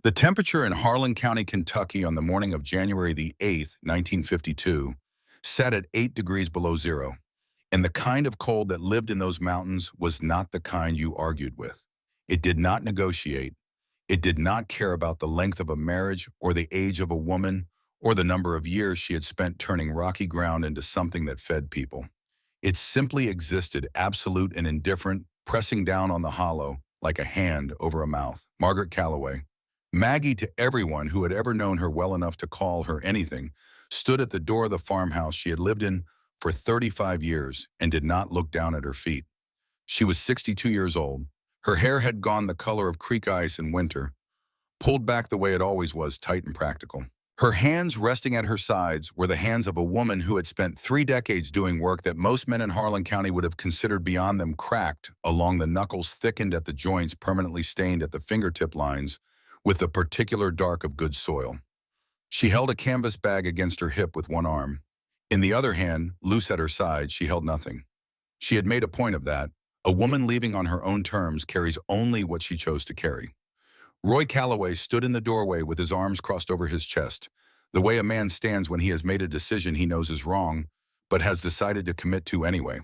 The temperature in Harlan County, Kentucky on the morning of January the 8th, 1952, sat at 8 degrees below zero, and the kind of cold that lived in those mountains was not the kind you argued with. It did not negotiate. It did not care about the length of a marriage or the age of a woman or the number of years she had spent turning rocky ground into something that fed people. It simply existed, absolute and indifferent, pressing down on the hollow like a hand over a mouth. Margaret Calloway. Maggie, to everyone who had ever known her well enough to call her anything, stood at the door of the farmhouse she had lived in for 35 years and did not look down at her feet. She was 62 years old. Her hair had gone the color of creek ice in winter, pulled back the way it always was, tight and practical. Her hands resting at her sides were the hands of a woman who had spent 3 decades doing work that most men in Harlan County would have considered beyond them, cracked along the knuckles, thickened at the joints, permanently stained at the fingertip lines with the particular dark of good soil. She held a canvas bag against her hip with one arm. In the other hand, loose at her side, she held nothing. She had made a point of that. A woman leaving on her own terms carries only what she chose to carry. Roy Calloway stood in the doorway with his arms crossed over his chest, the way a man stands when he has made a decision he knows is wrong, but has decided to commit to anyway.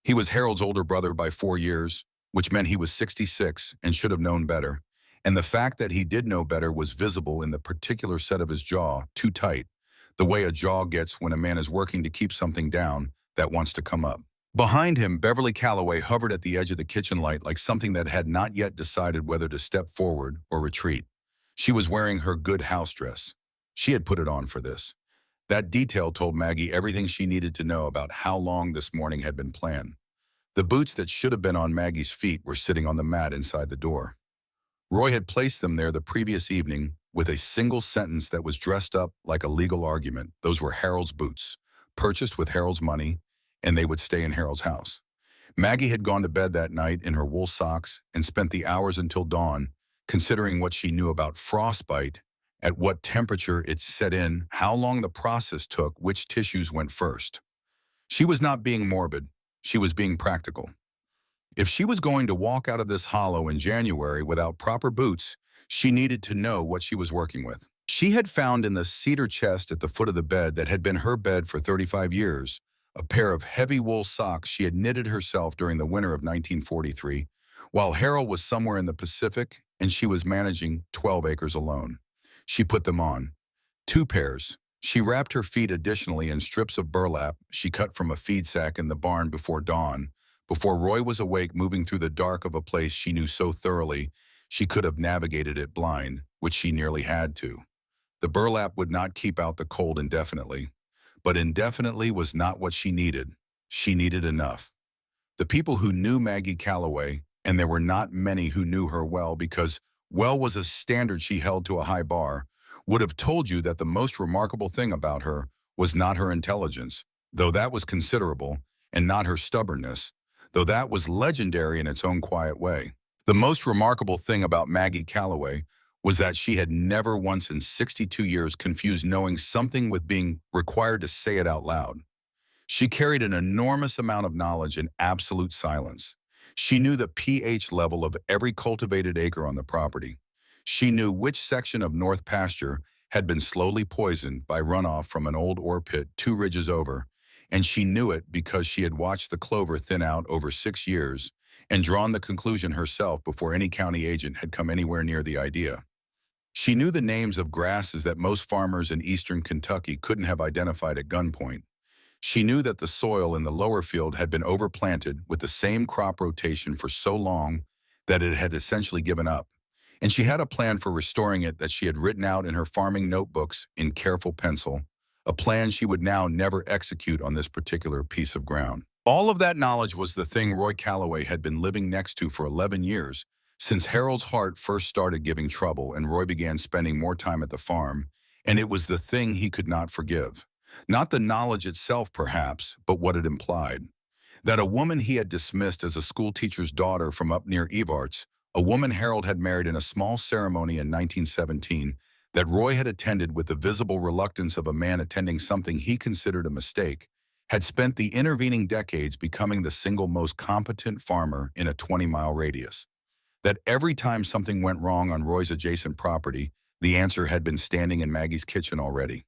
He was Harold's older brother by 4 years, which meant he was 66 and should have known better. And the fact that he did know better was visible in the particular set of his jaw, too tight, the way a jaw gets when a man is working to keep something down that wants to come up. Behind him, Beverly Calloway hovered at the edge of the kitchen light like something that had not yet decided whether to step forward or retreat. She was wearing her good house dress. She had put it on for this. That detail told Maggie everything she needed to know about how long this morning had been planned. The boots that should have been on Maggie's feet were sitting on the mat inside the door. Roy had placed them there the previous evening with a single sentence that was dressed up like a legal argument. Those were Harold's boots, purchased with Harold's money, and they would stay in Harold's house. Maggie had gone to bed that night in her wool socks and spent the hours until dawn considering what she knew about frostbite, at what temperature it set in, how long the process took, which tissues went first. She was not being morbid. She was being practical. If she was going to walk out of this hollow in January without proper boots, she needed to know what she was working with. She had found in the cedar chest at the foot of the bed that had been her bed for 35 years, a pair of heavy wool socks she had knitted herself during the winter of 1943, while Harold was somewhere in the Pacific and she was managing 12 acres alone. She put them on. 2 pairs. She wrapped her feet additionally in strips of burlap she cut from a feed sack in the barn before dawn, before Roy was awake, moving through the dark of a place she knew so thoroughly she could have navigated it blind, which she nearly had to. The burlap would not keep out the cold indefinitely, but indefinitely was not what she needed. She needed enough. The people who knew Maggie Calloway, and there were not many who knew her well because well was a standard she held to a high bar, would have told you that the most remarkable thing about her was not her intelligence, though that was considerable, and not her stubbornness, though that was legendary in its own quiet way. The most remarkable thing about Maggie Calloway was that she had never once in 62 years confused knowing something with being required to say it out loud. She carried an enormous amount of knowledge in absolute silence. She knew the pH level of every cultivated acre on the property. She knew which section of North Pasture had been slowly poisoned by runoff from an old ore pit 2 ridges over, and she knew it because she had watched the clover thin out over 6 years and drawn the conclusion herself before any county agent had come anywhere near the idea. She knew the names of grasses that most farmers in eastern Kentucky couldn't have identified at gunpoint. She knew that the soil in the lower field had been overplanted with the same crop rotation for so long that it had essentially given up, and she had a plan for restoring it that she had written out in her farming notebooks in careful pencil, a plan she would now never execute on this particular piece of ground. All of that knowledge was the thing Roy Calloway had been living next to for 11 years, since Harold's heart first started giving trouble and Roy began spending more time at the farm, and it was the thing he could not forgive. Not the knowledge itself, perhaps, but what it implied. That a woman he had dismissed as a schoolteacher's daughter from up near Evarts, a woman Harold had married in a small ceremony in 1917, that Roy had attended with the visible reluctance of a man attending something he considered a mistake, had spent the intervening decades becoming the single most competent farmer in a 20-mile radius. That every time something went wrong on Roy's adjacent property, the answer had been standing in Maggie's kitchen already.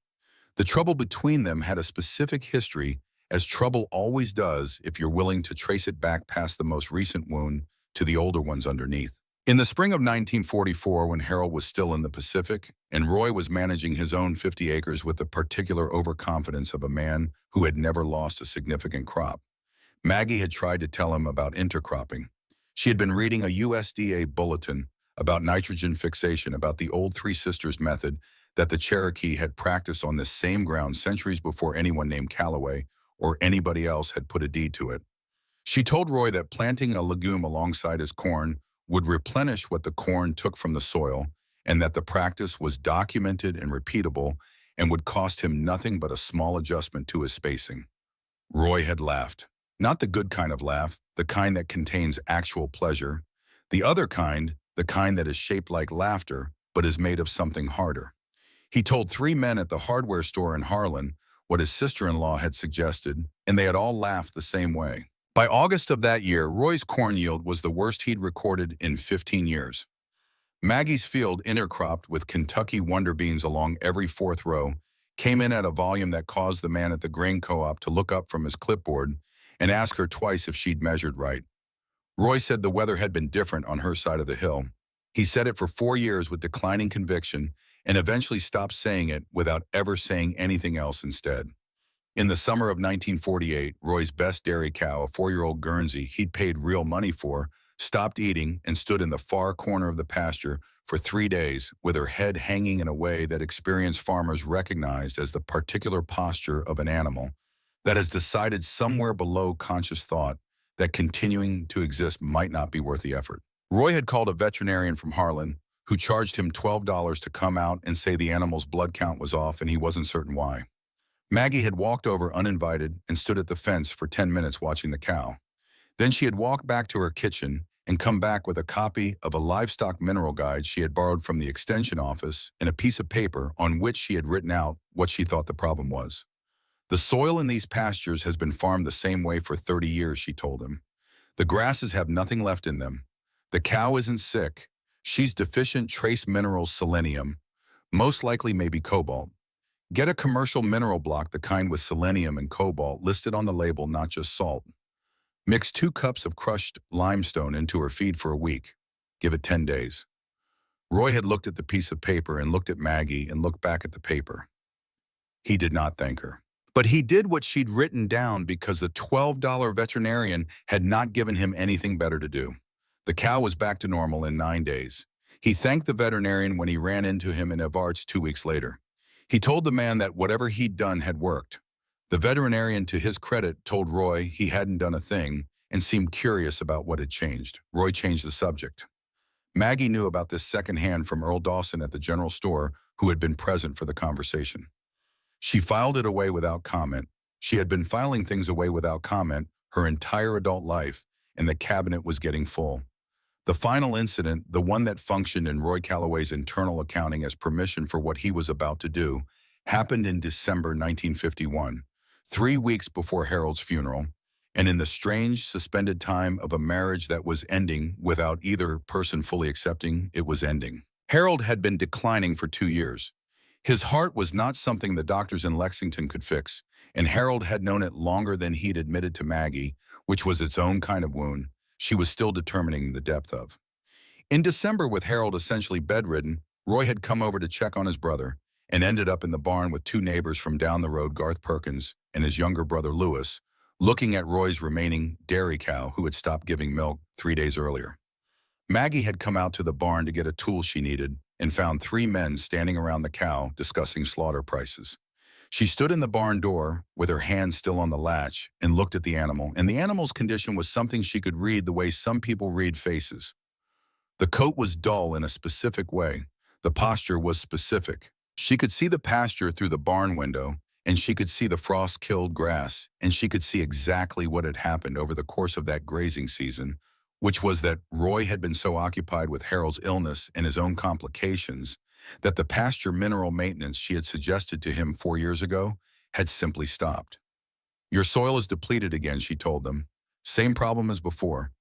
The trouble between them had a specific history, as trouble always does if you're willing to trace it back past the most recent wound to the older ones underneath. In the spring of 1944, when Harold was still in the Pacific, and Roy was managing his own 50 acres with the particular overconfidence of a man who had never lost a significant crop, Maggie had tried to tell him about intercropping. She had been reading a USDA bulletin about nitrogen fixation, about the old Three Sisters method that the Cherokee had practiced on this same ground centuries before anyone named Callaway or anybody else had put a deed to it. She told Roy that planting a legume alongside his corn would replenish what the corn took from the soil, and that the practice was documented and repeatable and would cost him nothing but a small adjustment to his spacing. Roy had laughed. Not the good kind of laugh, the kind that contains actual pleasure. The other kind, the kind that is shaped like laughter, but is made of something harder. He told 3 men at the hardware store in Harlan what his sister-in-law had suggested, and they had all laughed the same way. By August of that year, Roy's corn yield was the worst he'd recorded in 15 years. Maggie's field, intercropped with Kentucky wonder beans along every 4th row, came in at a volume that caused the man at the grain co-op to look up from his clipboard and ask her twice if she'd measured right. Roy said the weather had been different on her side of the hill. He said it for 4 years with declining conviction and eventually stopped saying it without ever saying anything else instead. In the summer of 1948, Roy's best dairy cow, a 4-year-old Guernsey he'd paid real money for, stopped eating and stood in the far corner of the pasture for 3 days with her head hanging in a way that experienced farmers recognized as the particular posture of an animal that has decided somewhere below conscious thought that continuing to exist might not be worth the effort. Roy had called a veterinarian from Harlan who charged him $12 to come out and say the animal's blood count was off and he wasn't certain why. Maggie had walked over uninvited and stood at the fence for 10 minutes watching the cow. Then she had walked back to her kitchen and come back with a copy of a livestock mineral guide she had borrowed from the extension office and a piece of paper on which she had written out what she thought the problem was. The soil in these pastures has been farmed the same way for 30 years, she told him. The grasses have nothing left in them. The cow isn't sick. She's deficient trace minerals selenium, most likely maybe cobalt. Get a commercial mineral block, the kind with selenium and cobalt listed on the label, not just salt. Mix 2 cups of crushed limestone into her feed for a week. Give it 10 days. Roy had looked at the piece of paper and looked at Maggie and looked back at the paper. He did not thank her. But he did what she'd written down because the $12 veterinarian had not given him anything better to do. The cow was back to normal in 9 days. He thanked the veterinarian when he ran into him in Evarts 2 weeks later. He told the man that whatever he'd done had worked. The veterinarian, to his credit, told Roy he hadn't done a thing and seemed curious about what had changed. Roy changed the subject. Maggie knew about this secondhand from Earl Dawson at the general store, who had been present for the conversation. She filed it away without comment. She had been filing things away without comment her entire adult life, and the cabinet was getting full. The final incident, the one that functioned in Roy Callaway's internal accounting as permission for what he was about to do, happened in December 1951, 3 weeks before Harold's funeral, and in the strange, suspended time of a marriage that was ending without either person fully accepting it was ending. Harold had been declining for 2 years. His heart was not something the doctors in Lexington could fix, and Harold had known it longer than he'd admitted to Maggie, which was its own kind of wound she was still determining the depth of. In December, with Harold essentially bedridden, Roy had come over to check on his brother and ended up in the barn with 2 neighbors from down the road, Garth Perkins and his younger brother Lewis, looking at Roy's remaining dairy cow who had stopped giving milk 3 days earlier. Maggie had come out to the barn to get a tool she needed and found 3 men standing around the cow discussing slaughter prices. She stood in the barn door with her hand still on the latch and looked at the animal, and the animal's condition was something she could read the way some people read faces. The coat was dull in a specific way. The posture was specific. She could see the pasture through the barn window, and she could see the frost-killed grass, and she could see exactly what had happened over the course of that grazing season, which was that Roy had been so occupied with Harold's illness and his own complications that the pasture mineral maintenance she had suggested to him 4 years ago had simply stopped. Your soil is depleted again, she told them. Same problem as before.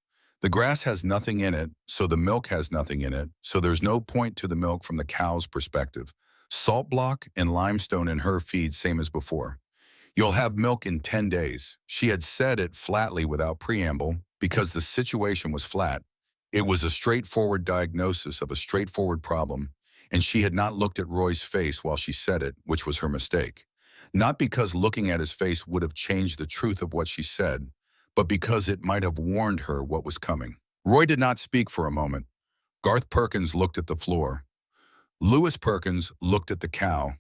The grass has nothing in it, so the milk has nothing in it, so there's no point to the milk from the cow's perspective. Salt block and limestone in her feed, same as before. You'll have milk in 10 days. She had said it flatly without preamble because the situation was flat. It was a straightforward diagnosis of a straightforward problem, and she had not looked at Roy's face while she said it, which was her mistake. Not because looking at his face would have changed the truth of what she said, but because it might have warned her what was coming. Roy did not speak for a moment. Garth Perkins looked at the floor. Lewis Perkins looked at the cow.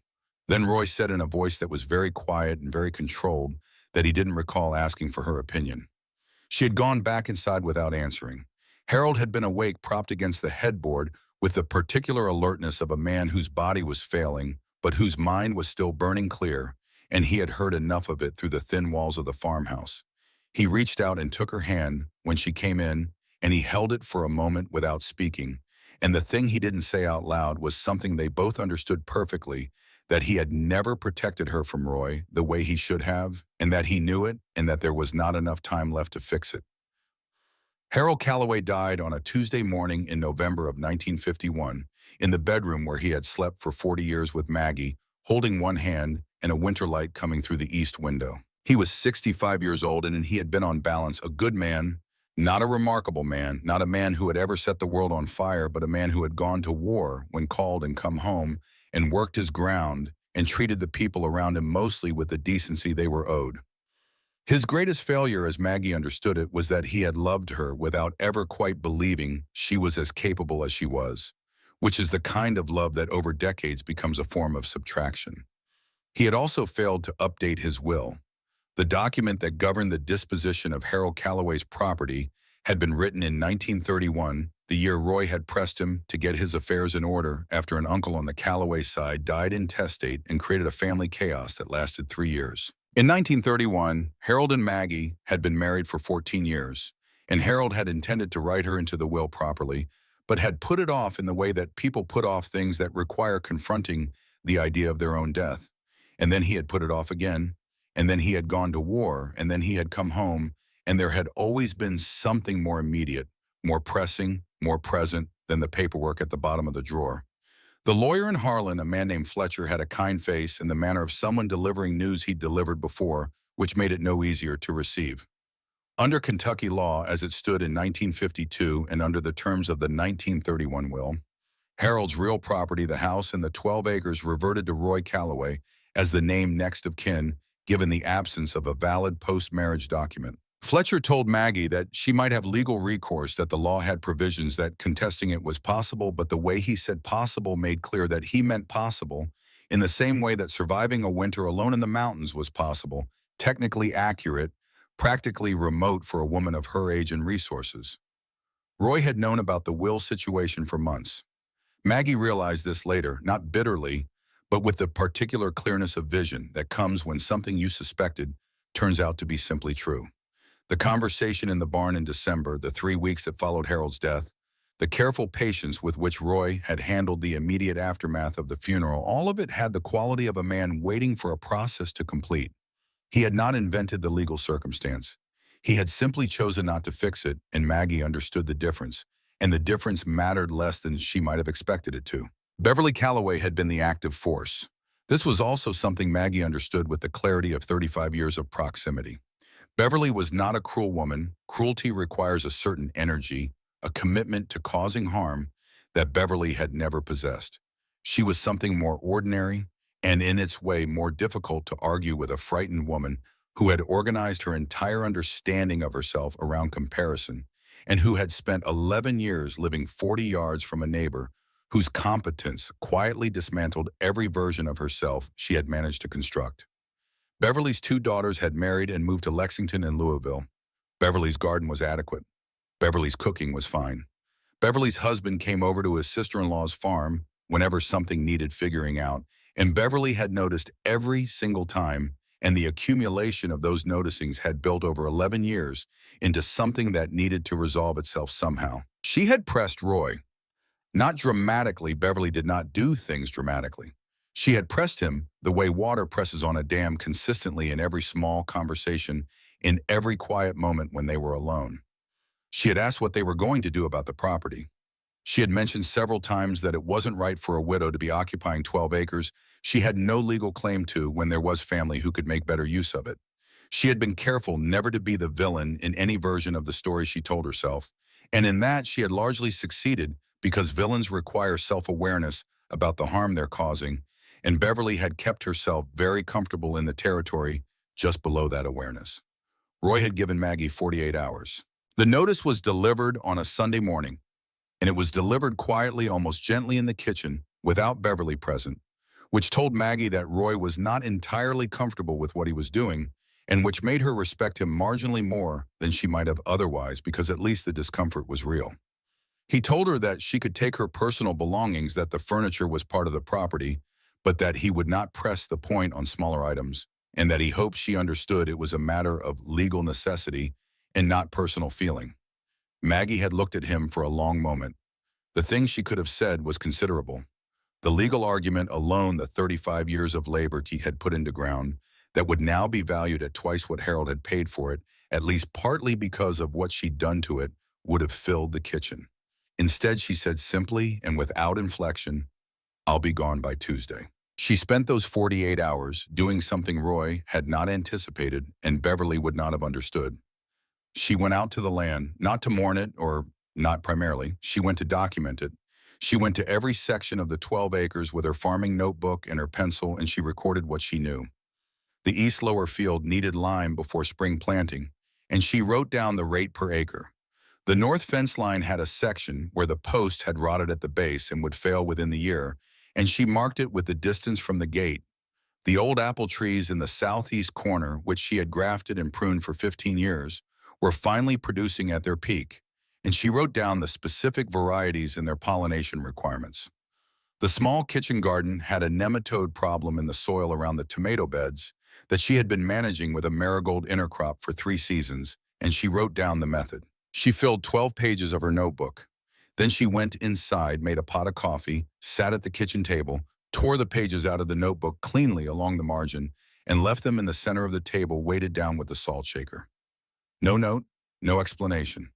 Then Roy said in a voice that was very quiet and very controlled that he didn't recall asking for her opinion. She had gone back inside without answering. Harold had been awake, propped against the headboard with the particular alertness of a man whose body was failing, but whose mind was still burning clear, and he had heard enough of it through the thin walls of the farmhouse. He reached out and took her hand when she came in, and he held it for a moment without speaking, and the thing he didn't say out loud was something they both understood perfectly, that he had never protected her from Roy the way he should have, and that he knew it, and that there was not enough time left to fix it. Harold Calloway died on a Tuesday morning in November of 1951, in the bedroom where he had slept for 40 years with Maggie, holding one hand and a winter light coming through the east window. He was 65 years old, and he had been on balance a good man, not a remarkable man, not a man who had ever set the world on fire, but a man who had gone to war when called and come home and worked his ground and treated the people around him mostly with the decency they were owed. His greatest failure, as Maggie understood it, was that he had loved her without ever quite believing she was as capable as she was, which is the kind of love that over decades becomes a form of subtraction. He had also failed to update his will. The document that governed the disposition of Harold Calloway's property had been written in 1931, the year Roy had pressed him to get his affairs in order after an uncle on the Calloway side died intestate and created a family chaos that lasted 3 years. In 1931, Harold and Maggie had been married for 14 years, and Harold had intended to write her into the will properly, but had put it off in the way that people put off things that require confronting the idea of their own death. And then he had put it off again, and then he had gone to war, and then he had come home, and there had always been something more immediate, more pressing, more present than the paperwork at the bottom of the drawer. The lawyer in Harlan, a man named Fletcher, had a kind face and the manner of someone delivering news he'd delivered before, which made it no easier to receive. Under Kentucky law, as it stood in 1952 and under the terms of the 1931 will, Harold's real property, the house and the 12 acres, reverted to Roy Calloway as the named next of kin, given the absence of a valid post-marriage document. Fletcher told Maggie that she might have legal recourse, that the law had provisions that contesting it was possible, but the way he said possible made clear that he meant possible, in the same way that surviving a winter alone in the mountains was possible, technically accurate, practically remote for a woman of her age and resources. Roy had known about the will situation for months. Maggie realized this later, not bitterly, but with the particular clearness of vision that comes when something you suspected turns out to be simply true. The conversation in the barn in December, the 3 weeks that followed Harold's death, the careful patience with which Roy had handled the immediate aftermath of the funeral, all of it had the quality of a man waiting for a process to complete. He had not invented the legal circumstance. He had simply chosen not to fix it, and Maggie understood the difference, and the difference mattered less than she might have expected it to. Beverly Calloway had been the active force. This was also something Maggie understood with the clarity of 35 years of proximity. Beverly was not a cruel woman. Cruelty requires a certain energy, a commitment to causing harm that Beverly had never possessed. She was something more ordinary and in its way more difficult to argue with a frightened woman who had organized her entire understanding of herself around comparison and who had spent 11 years living 40 yards from a neighbor whose competence quietly dismantled every version of herself she had managed to construct. Beverly's 2 daughters had married and moved to Lexington and Louisville. Beverly's garden was adequate. Beverly's cooking was fine. Beverly's husband came over to his sister-in-law's farm whenever something needed figuring out, and Beverly had noticed every single time, and the accumulation of those noticings had built over 11 years into something that needed to resolve itself somehow. She had pressed Roy. Not dramatically. Beverly did not do things dramatically. She had pressed him the way water presses on a dam, consistently in every small conversation, in every quiet moment when they were alone. She had asked what they were going to do about the property. She had mentioned several times that it wasn't right for a widow to be occupying 12 acres she had no legal claim to when there was family who could make better use of it. She had been careful never to be the villain in any version of the story she told herself, and in that she had largely succeeded because villains require self-awareness about the harm they're causing, and Beverly had kept herself very comfortable in the territory just below that awareness. Roy had given Maggie 48 hours. The notice was delivered on a Sunday morning, and it was delivered quietly, almost gently in the kitchen, without Beverly present, which told Maggie that Roy was not entirely comfortable with what he was doing, and which made her respect him marginally more than she might have otherwise, because at least the discomfort was real. He told her that she could take her personal belongings, that the furniture was part of the property, but that he would not press the point on smaller items, and that he hoped she understood it was a matter of legal necessity and not personal feeling. Maggie had looked at him for a long moment. The thing she could have said was considerable. The legal argument alone, the 35 years of labor he had put into ground, that would now be valued at twice what Harold had paid for it, at least partly because of what she'd done to it, would have filled the kitchen. Instead, she said simply and without inflection, "I'll be gone by Tuesday." She spent those 48 hours doing something Roy had not anticipated and Beverly would not have understood. She went out to the land, not to mourn it, or not primarily. She went to document it. She went to every section of the 12 acres with her farming notebook and her pencil, and she recorded what she knew. The East Lower Field needed lime before spring planting, and she wrote down the rate per acre. The north fence line had a section where the post had rotted at the base and would fail within the year, and she marked it with the distance from the gate. The old apple trees in the southeast corner, which she had grafted and pruned for 15 years, were finally producing at their peak, and she wrote down the specific varieties and their pollination requirements. The small kitchen garden had a nematode problem in the soil around the tomato beds that she had been managing with a marigold intercrop for 3 seasons, and she wrote down the method. She filled 12 pages of her notebook. Then she went inside, made a pot of coffee, sat at the kitchen table, tore the pages out of the notebook cleanly along the margin, and left them in the center of the table weighted down with the salt shaker. No note, no explanation.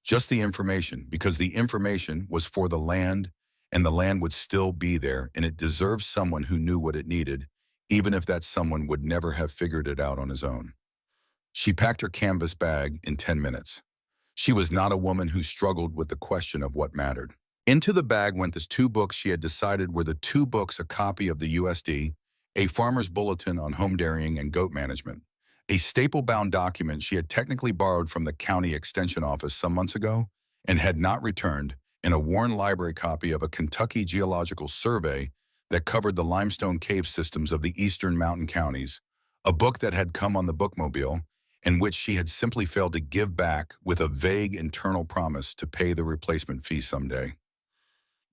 Just the information, because the information was for the land, and the land would still be there, and it deserved someone who knew what it needed, even if that someone would never have figured it out on his own. She packed her canvas bag in 10 minutes. She was not a woman who struggled with the question of what mattered. Into the bag went the 2 books she had decided were the 2 books, a copy of the USD, a farmer's bulletin on home dairying and goat management, a staple-bound document she had technically borrowed from the county extension office some months ago and had not returned, and a worn library copy of a Kentucky geological survey that covered the limestone cave systems of the eastern mountain counties, a book that had come on the bookmobile and which she had simply failed to give back with a vague internal promise to pay the replacement fee someday.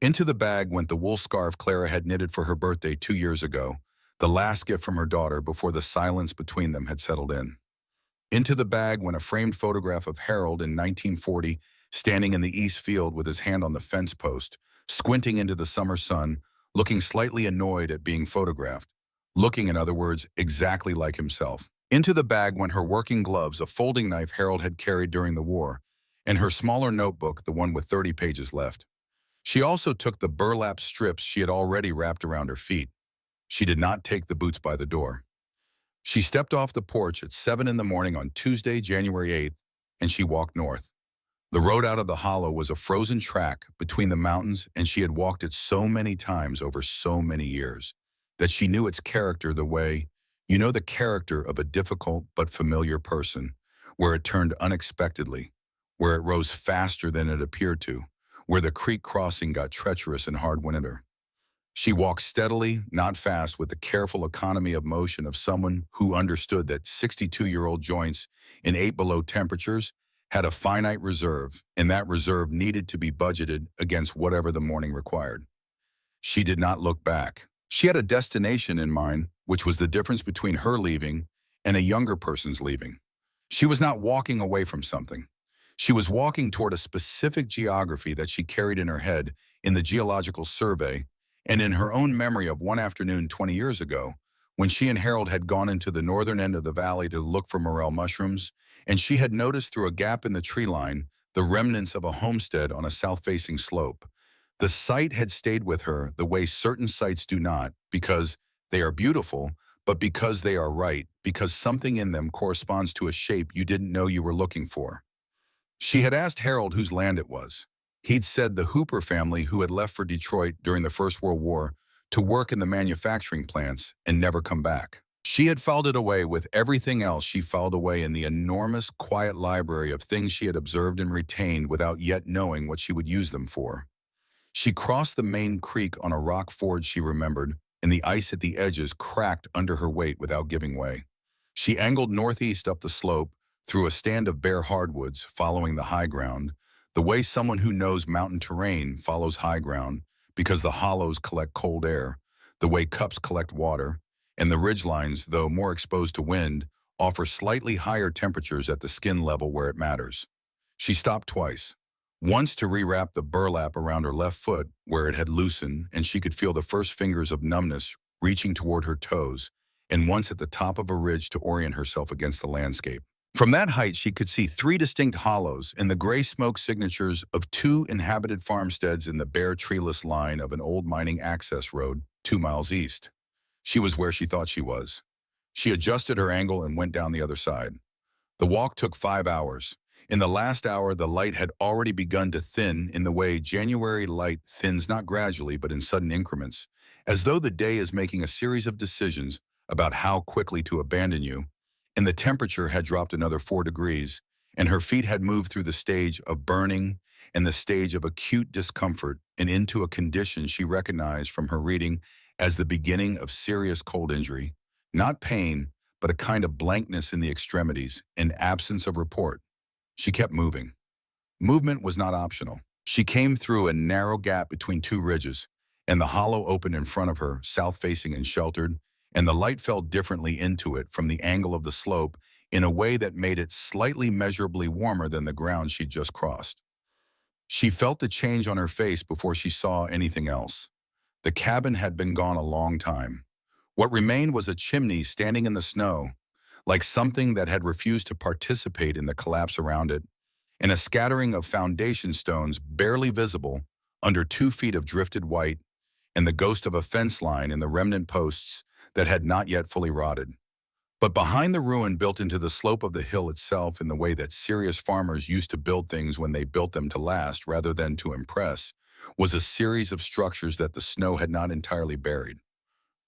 Into the bag went the wool scarf Clara had knitted for her birthday 2 years ago, the last gift from her daughter before the silence between them had settled in. Into the bag went a framed photograph of Harold in 1940, standing in the east field with his hand on the fence post, squinting into the summer sun, looking slightly annoyed at being photographed, looking, in other words, exactly like himself. Into the bag went her working gloves, a folding knife Harold had carried during the war, and her smaller notebook, the one with 30 pages left. She also took the burlap strips she had already wrapped around her feet. She did not take the boots by the door. She stepped off the porch at 7 in the morning on Tuesday, January 8th, and she walked north. The road out of the hollow was a frozen track between the mountains, and she had walked it so many times over so many years that she knew its character the way, you know, the character of a difficult but familiar person, where it turned unexpectedly, where it rose faster than it appeared to, where the creek crossing got treacherous in hard winter. She walked steadily, not fast, with the careful economy of motion of someone who understood that 62-year-old joints in 8 below temperatures had a finite reserve, and that reserve needed to be budgeted against whatever the morning required. She did not look back. She had a destination in mind, which was the difference between her leaving and a younger person's leaving. She was not walking away from something. She was walking toward a specific geography that she carried in her head in the geological survey and in her own memory of one afternoon 20 years ago when she and Harold had gone into the northern end of the valley to look for morel mushrooms, and she had noticed through a gap in the tree line the remnants of a homestead on a south-facing slope. The sight had stayed with her the way certain sights do not, because they are beautiful, but because they are right, because something in them corresponds to a shape you didn't know you were looking for. She had asked Harold whose land it was. He'd said the Hooper family who had left for Detroit during the First World War to work in the manufacturing plants and never come back. She had filed it away with everything else she filed away in the enormous, quiet library of things she had observed and retained without yet knowing what she would use them for. She crossed the main creek on a rock ford she remembered, and the ice at the edges cracked under her weight without giving way. She angled northeast up the slope, through a stand of bare hardwoods, following the high ground, the way someone who knows mountain terrain follows high ground, because the hollows collect cold air, the way cups collect water, and the ridgelines, though more exposed to wind, offer slightly higher temperatures at the skin level where it matters. She stopped twice. Once to rewrap the burlap around her left foot where it had loosened and she could feel the first fingers of numbness reaching toward her toes, and once at the top of a ridge to orient herself against the landscape. From that height, she could see three distinct hollows and the gray smoke signatures of two inhabited farmsteads in the bare treeless line of an old mining access road 2 miles east. She was where she thought she was. She adjusted her angle and went down the other side. The walk took 5 hours. In the last hour, the light had already begun to thin in the way January light thins not gradually but in sudden increments, as though the day is making a series of decisions about how quickly to abandon you, and the temperature had dropped another 4 degrees, and her feet had moved through the stage of burning and the stage of acute discomfort and into a condition she recognized from her reading as the beginning of serious cold injury, not pain, but a kind of blankness in the extremities, an absence of report. She kept moving. Movement was not optional. She came through a narrow gap between two ridges, and the hollow opened in front of her, south-facing and sheltered, and the light fell differently into it from the angle of the slope in a way that made it slightly measurably warmer than the ground she'd just crossed. She felt the change on her face before she saw anything else. The cabin had been gone a long time. What remained was a chimney standing in the snow, like something that had refused to participate in the collapse around it, and a scattering of foundation stones barely visible under 2 feet of drifted white, and the ghost of a fence line in the remnant posts that had not yet fully rotted. But behind the ruin built into the slope of the hill itself in the way that serious farmers used to build things when they built them to last rather than to impress, was a series of structures that the snow had not entirely buried.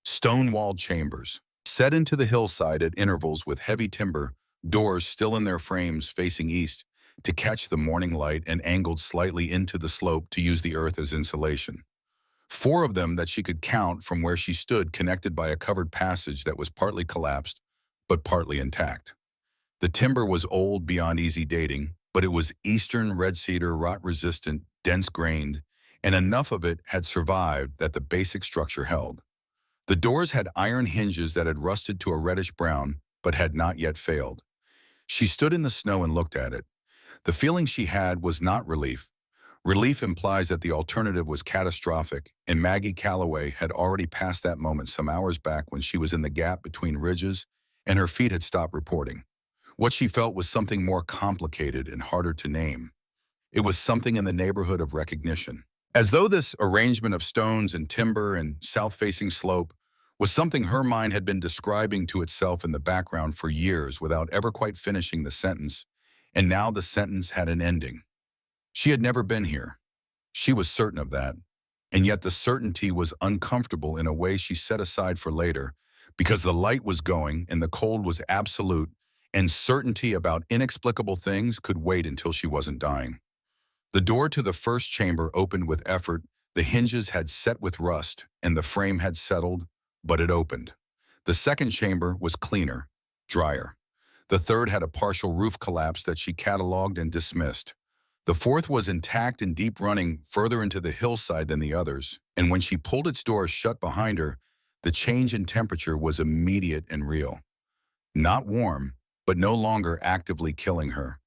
Stone-walled chambers, set into the hillside at intervals with heavy timber, doors still in their frames facing east, to catch the morning light and angled slightly into the slope to use the earth as insulation. 4 of them that she could count from where she stood, connected by a covered passage that was partly collapsed, but partly intact. The timber was old beyond easy dating, but it was eastern red cedar, rot-resistant, dense-grained, and enough of it had survived that the basic structure held. The doors had iron hinges that had rusted to a reddish brown, but had not yet failed. She stood in the snow and looked at it. The feeling she had was not relief. Relief implies that the alternative was catastrophic, and Maggie Calloway had already passed that moment some hours back when she was in the gap between ridges and her feet had stopped reporting. What she felt was something more complicated and harder to name. It was something in the neighborhood of recognition. As though this arrangement of stones and timber and south-facing slope was something her mind had been describing to itself in the background for years without ever quite finishing the sentence, and now the sentence had an ending. She had never been here. She was certain of that, and yet the certainty was uncomfortable in a way she set aside for later, because the light was going and the cold was absolute, and certainty about inexplicable things could wait until she wasn't dying. The door to the first chamber opened with effort. The hinges had set with rust, and the frame had settled, but it opened. The second chamber was cleaner, drier. The third had a partial roof collapse that she cataloged and dismissed. The fourth was intact and deep, running further into the hillside than the others, and when she pulled its door shut behind her, the change in temperature was immediate and real. Not warm, but no longer actively killing her.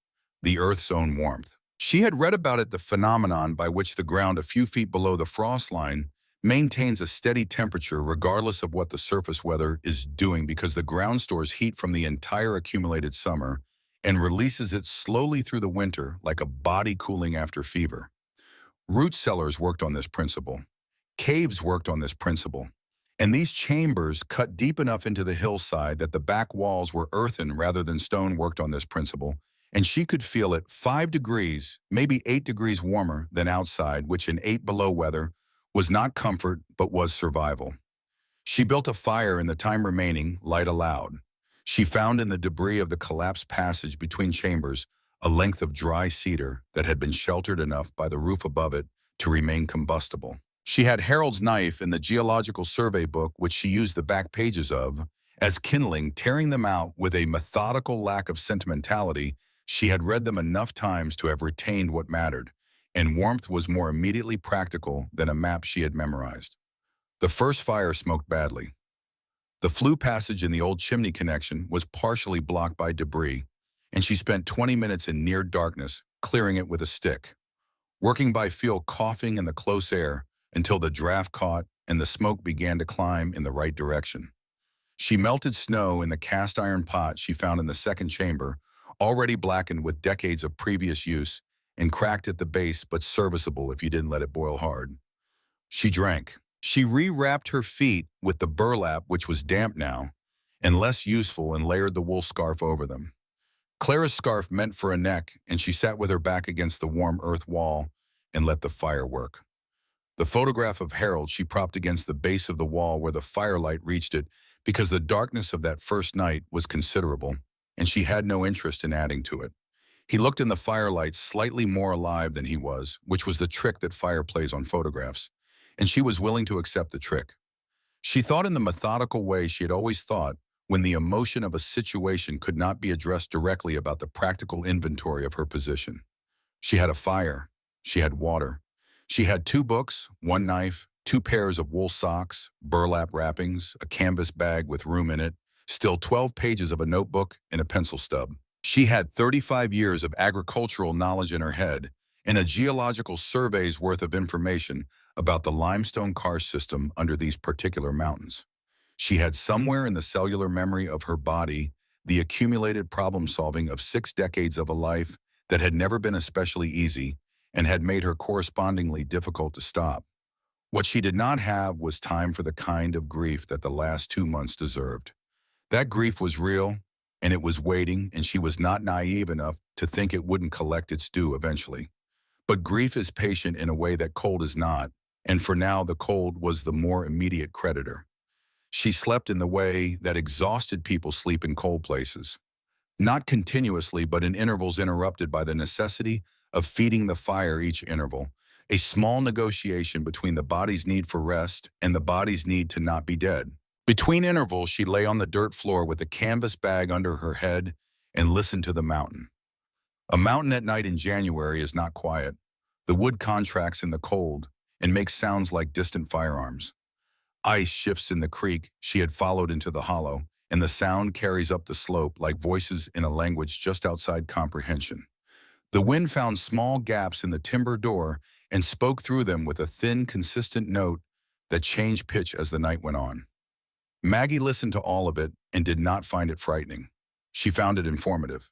The Earth's own warmth. She had read about it, the phenomenon by which the ground a few feet below the frost line maintains a steady temperature regardless of what the surface weather is doing, because the ground stores heat from the entire accumulated summer and releases it slowly through the winter like a body cooling after fever. Root cellars worked on this principle. Caves worked on this principle. And these chambers cut deep enough into the hillside that the back walls were earthen rather than stone worked on this principle, and she could feel it 5 degrees, maybe 8 degrees warmer than outside, which in 8 below weather was not comfort but was survival. She built a fire in the time remaining, light allowed. She found in the debris of the collapsed passage between chambers a length of dry cedar that had been sheltered enough by the roof above it to remain combustible. She had Harold's knife in the Geological Survey book, which she used the back pages of, as kindling, tearing them out with a methodical lack of sentimentality. She had read them enough times to have retained what mattered, and warmth was more immediately practical than a map she had memorized. The first fire smoked badly. The flue passage in the old chimney connection was partially blocked by debris, and she spent 20 minutes in near darkness, clearing it with a stick, working by feel, coughing in the close air until the draft caught and the smoke began to climb in the right direction. She melted snow in the cast iron pot she found in the second chamber, already blackened with decades of previous use and cracked at the base but serviceable if you didn't let it boil hard. She drank. She rewrapped her feet with the burlap, which was damp now and less useful, and layered the wool scarf over them. Clara's scarf meant for a neck, and she sat with her back against the warm earth wall and let the fire work. The photograph of Harold she propped against the base of the wall where the firelight reached it because the darkness of that first night was considerable, and she had no interest in adding to it. He looked in the firelight slightly more alive than he was, which was the trick that fire plays on photographs, and she was willing to accept the trick. She thought in the methodical way she had always thought when the emotion of a situation could not be addressed directly about the practical inventory of her position. She had a fire. She had water. She had 2 books, 1 knife, 2 pairs of wool socks, burlap wrappings, a canvas bag with room in it, still 12 pages of a notebook, and a pencil stub. She had 35 years of agricultural knowledge in her head and a geological survey's worth of information about the limestone karst system under these particular mountains. She had somewhere in the cellular memory of her body the accumulated problem-solving of 6 decades of a life that had never been especially easy and had made her correspondingly difficult to stop. What she did not have was time for the kind of grief that the last 2 months deserved. That grief was real, and it was waiting, and she was not naive enough to think it wouldn't collect its due eventually. But grief is patient in a way that cold is not, and for now the cold was the more immediate creditor. She slept in the way that exhausted people sleep in cold places. Not continuously, but in intervals interrupted by the necessity of feeding the fire each interval, a small negotiation between the body's need for rest and the body's need to not be dead. Between intervals, she lay on the dirt floor with a canvas bag under her head and listened to the mountain. A mountain at night in January is not quiet. The wood contracts in the cold and makes sounds like distant firearms. Ice shifts in the creek she had followed into the hollow, and the sound carries up the slope like voices in a language just outside comprehension. The wind found small gaps in the timber door and spoke through them with a thin, consistent note that changed pitch as the night went on. Maggie listened to all of it and did not find it frightening. She found it informative.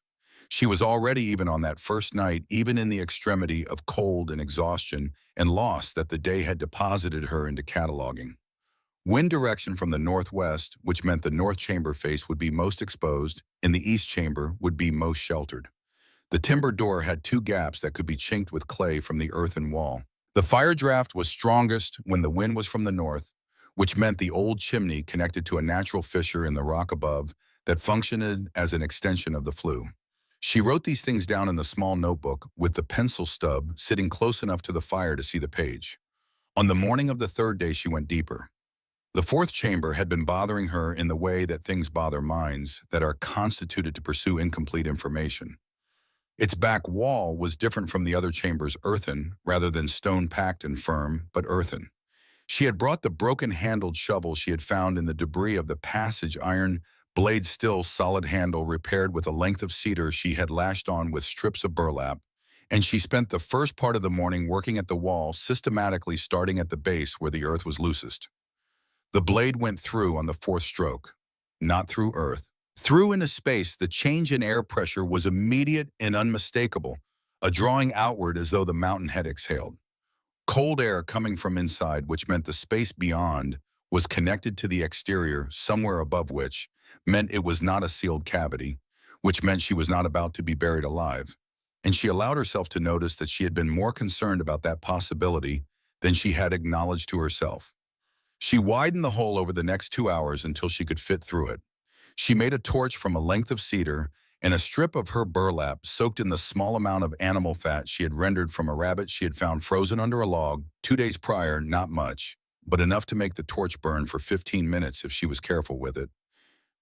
She was already, even on that first night, even in the extremity of cold and exhaustion and loss that the day had deposited her into cataloging. Wind direction from the northwest, which meant the north chamber face would be most exposed and the east chamber would be most sheltered. The timber door had 2 gaps that could be chinked with clay from the earthen wall. The fire draft was strongest when the wind was from the north, which meant the old chimney connected to a natural fissure in the rock above that functioned as an extension of the flue. She wrote these things down in the small notebook with the pencil stub sitting close enough to the fire to see the page. On the morning of the 3rd day, she went deeper. The 4th chamber had been bothering her in the way that things bother minds that are constituted to pursue incomplete information. Its back wall was different from the other chambers, earthen, rather than stone-packed and firm, but earthen. She had brought the broken-handled shovel she had found in the debris of the passage, iron blade still, solid handle repaired with a length of cedar she had lashed on with strips of burlap, and she spent the first part of the morning working at the wall, systematically starting at the base where the earth was loosest. The blade went through on the 4th stroke, not through earth, Through into space, the change in air pressure was immediate and unmistakable, a drawing outward as though the mountain had exhaled. Cold air coming from inside, which meant the space beyond was connected to the exterior, somewhere above which meant it was not a sealed cavity, which meant she was not about to be buried alive. And she allowed herself to notice that she had been more concerned about that possibility than she had acknowledged to herself. She widened the hole over the next 2 hours until she could fit through it. She made a torch from a length of cedar, and a strip of her burlap soaked in the small amount of animal fat she had rendered from a rabbit she had found frozen under a log 2 days prior. Not much, but enough to make the torch burn for 15 minutes if she was careful with it.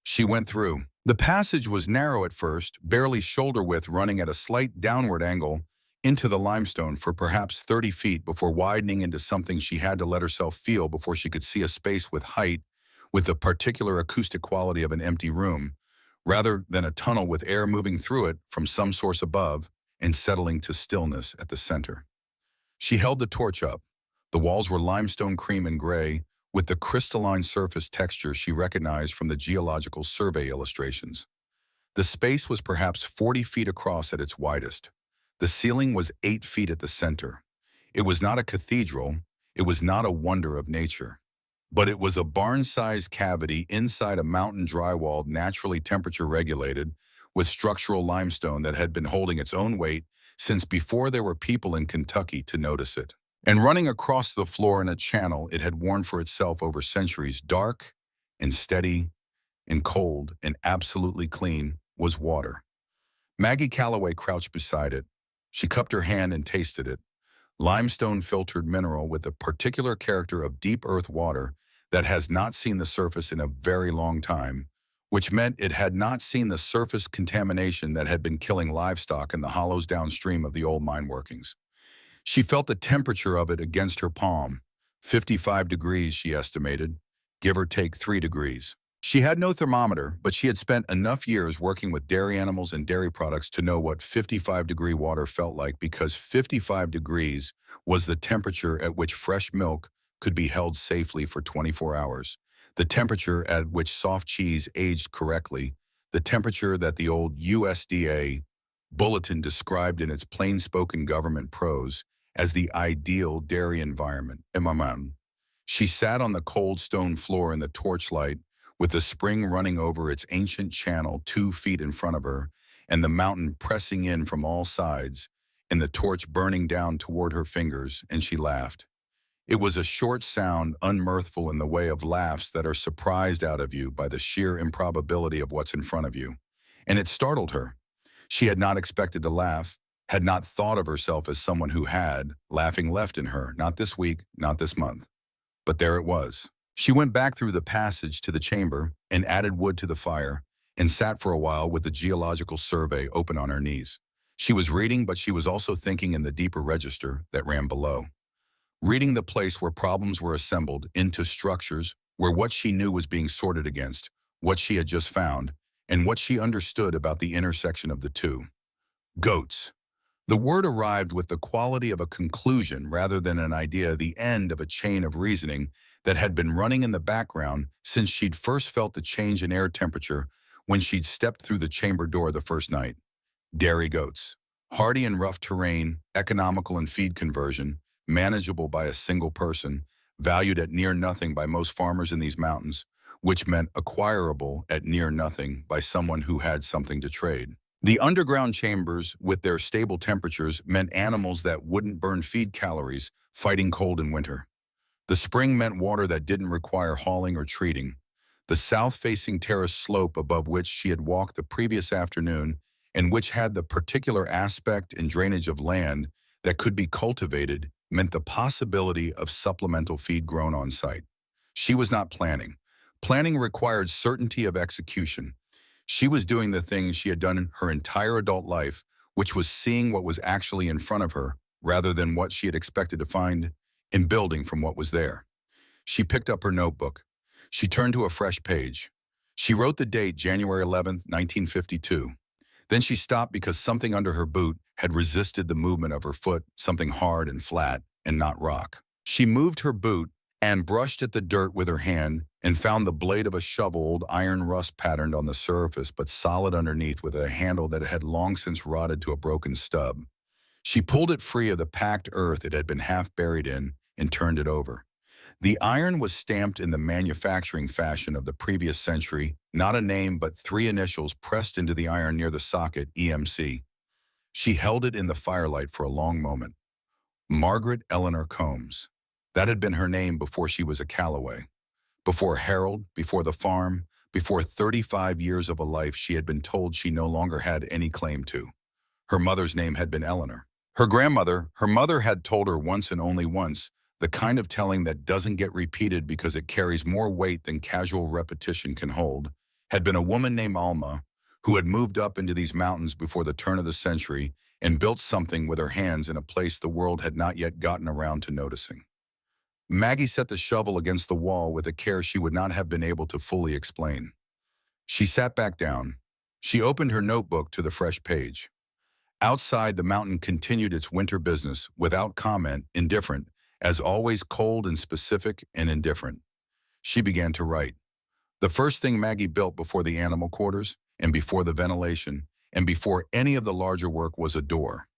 She went through. The passage was narrow at first, barely shoulder width, running at a slight downward angle into the limestone for perhaps 30 feet before widening into something she had to let herself feel before she could see a space with height, with the particular acoustic quality of an empty room, rather than a tunnel with air moving through it from some source above and settling to stillness at the center. She held the torch up. The walls were limestone cream and gray, with the crystalline surface texture she recognized from the geological survey illustrations. The space was perhaps 40 feet across at its widest. The ceiling was 8 feet at the center. It was not a cathedral. It was not a wonder of nature. But it was a barn-sized cavity inside a mountain drywalled, naturally temperature-regulated, with structural limestone that had been holding its own weight since before there were people in Kentucky to notice it. And running across the floor in a channel it had worn for itself over centuries, dark and steady and cold and absolutely clean, was water. Maggie Calloway crouched beside it. She cupped her hand and tasted it. Limestone-filtered mineral with the particular character of deep earth water that has not seen the surface in a very long time, which meant it had not seen the surface contamination that had been killing livestock in the hollows downstream of the old mine workings. She felt the temperature of it against her palm. 55 degrees, she estimated, give or take 3 degrees. She had no thermometer, but she had spent enough years working with dairy animals and dairy products to know what 55-degree water felt like, because 55 degrees was the temperature at which fresh milk could be held safely for 24 hours, the temperature at which soft cheese aged correctly, the temperature that the old USDA bulletin described in its plain-spoken government prose as the ideal dairy environment. She sat on the cold stone floor in the torchlight, with the spring running over its ancient channel 2 feet in front of her, and the mountain pressing in from all sides, and the torch burning down toward her fingers, and she laughed. It was a short sound, unmirthful in the way of laughs that are surprised out of you by the sheer improbability of what's in front of you. And it startled her. She had not expected to laugh, had not thought of herself as someone who had laughing left in her, not this week, not this month. But there it was. She went back through the passage to the chamber and added wood to the fire and sat for a while with the geological survey open on her knees. She was reading, but she was also thinking in the deeper register that ran below. Reading the place where problems were assembled into structures, where what she knew was being sorted against, what she had just found, and what she understood about the intersection of the two. Goats. The word arrived with the quality of a conclusion rather than an idea, the end of a chain of reasoning that had been running in the background since she'd first felt the change in air temperature when she'd stepped through the chamber door the first night. Dairy goats. Hardy in rough terrain, economical in feed conversion, manageable by a single person, valued at near nothing by most farmers in these mountains, which meant acquirable at near nothing by someone who had something to trade. The underground chambers, with their stable temperatures, meant animals that wouldn't burn feed calories, fighting cold in winter. The spring meant water that didn't require hauling or treating. The south-facing terrace slope above which she had walked the previous afternoon, and which had the particular aspect and drainage of land that could be cultivated, meant the possibility of supplemental feed grown on site. She was not planning. Planning required certainty of execution. She was doing the things she had done her entire adult life, which was seeing what was actually in front of her, rather than what she had expected to find, and building from what was there. She picked up her notebook. She turned to a fresh page. She wrote the date, January 11th, 1952. Then she stopped because something under her boot had resisted the movement of her foot, something hard and flat and not rock. She moved her boot, and brushed at the dirt with her hand and found the blade of a shovel, old iron rust patterned on the surface but solid underneath with a handle that had long since rotted to a broken stub. She pulled it free of the packed earth it had been half buried in and turned it over. The iron was stamped in the manufacturing fashion of the previous century, not a name but three initials pressed into the iron near the socket, EMC. She held it in the firelight for a long moment. Margaret Eleanor Combs. That had been her name before she was a Calloway. Before Harold, before the farm, before 35 years of a life she had been told she no longer had any claim to. Her mother's name had been Eleanor. Her mother had told her once and only once, the kind of telling that doesn't get repeated because it carries more weight than casual repetition can hold, had been a woman named Alma, who had moved up into these mountains before the turn of the century and built something with her hands in a place the world had not yet gotten around to noticing. Maggie set the shovel against the wall with a care she would not have been able to fully explain. She sat back down. She opened her notebook to the fresh page. Outside, the mountain continued its winter business, without comment, indifferent, as always cold and specific and indifferent. She began to write. The first thing Maggie built before the animal quarters, and before the ventilation, and before any of the larger work was a door.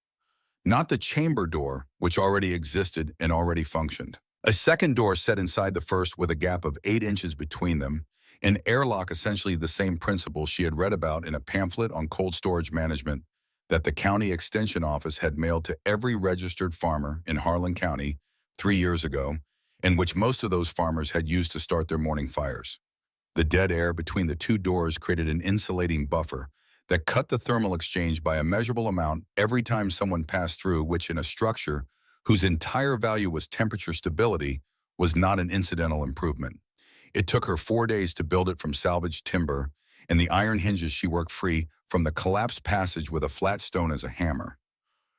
Not the chamber door, which already existed and already functioned. A second door set inside the first with a gap of 8 inches between them, an airlock essentially the same principle she had read about in a pamphlet on cold storage management that the county extension office had mailed to every registered farmer in Harlan County 3 years ago, and which most of those farmers had used to start their morning fires. The dead air between the two doors created an insulating buffer that cut the thermal exchange by a measurable amount every time someone passed through, which in a structure whose entire value was temperature stability was not an incidental improvement. It took her 4 days to build it from salvaged timber, and the iron hinges she worked free from the collapsed passage with a flat stone as a hammer.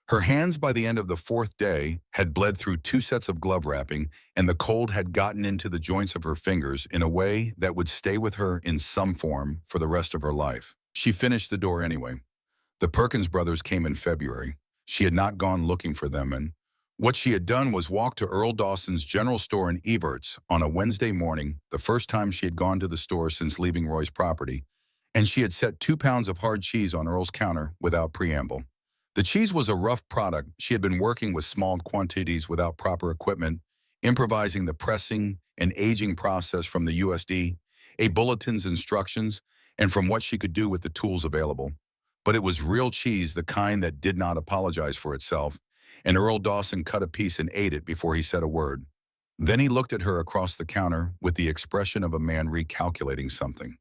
Her hands by the end of the 4th day had bled through 2 sets of glove wrapping, and the cold had gotten into the joints of her fingers in a way that would stay with her in some form for the rest of her life. She finished the door anyway. The Perkins brothers came in February. She had not gone looking for them, and what she had done was walk to Earl Dawson's general store in Everts on a Wednesday morning, the first time she had gone to the store since leaving Roy's property, and she had set 2 pounds of hard cheese on Earl's counter without preamble. The cheese was a rough product. She had been working with small quantities without proper equipment, improvising the pressing and aging process from the USD, a bulletin's instructions, and from what she could do with the tools available. But it was real cheese, the kind that did not apologize for itself, and Earl Dawson cut a piece and ate it before he said a word. Then he looked at her across the counter with the expression of a man recalculating something.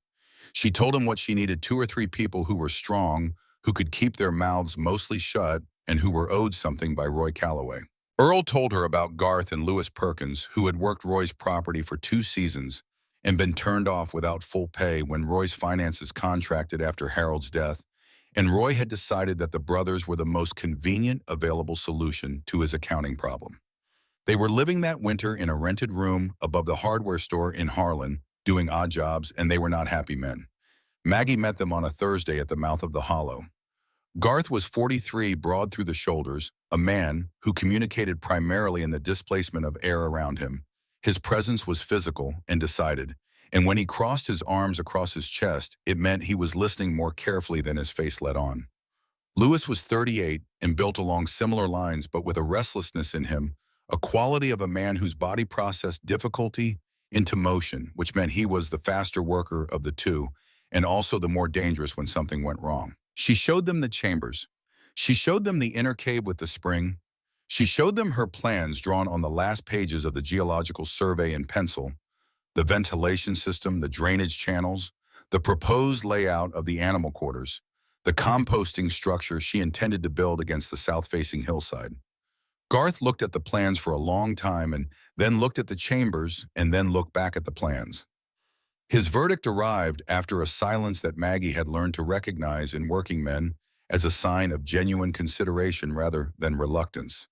She told him what she needed: 2 or 3 people who were strong, who could keep their mouths mostly shut, and who were owed something by Roy Calloway. Earl told her about Garth and Lewis Perkins, who had worked Roy's property for 2 seasons and been turned off without full pay when Roy's finances contracted after Harold's death, and Roy had decided that the brothers were the most convenient available solution to his accounting problem. They were living that winter in a rented room above the hardware store in Harlan, doing odd jobs, and they were not happy men. Maggie met them on a Thursday at the mouth of the hollow. Garth was 43, broad through the shoulders, a man who communicated primarily in the displacement of air around him. His presence was physical and decided, and when he crossed his arms across his chest, it meant he was listening more carefully than his face let on. Lewis was 38 and built along similar lines, but with a restlessness in him, a quality of a man whose body processed difficulty into motion, which meant he was the faster worker of the two, and also the more dangerous when something went wrong. She showed them the chambers. She showed them the inner cave with the spring. She showed them her plans drawn on the last pages of the geological survey in pencil, the ventilation system, the drainage channels, the proposed layout of the animal quarters, the composting structure she intended to build against the south-facing hillside. Garth looked at the plans for a long time and then looked at the chambers and then looked back at the plans. His verdict arrived after a silence that Maggie had learned to recognize in working men as a sign of genuine consideration rather than reluctance.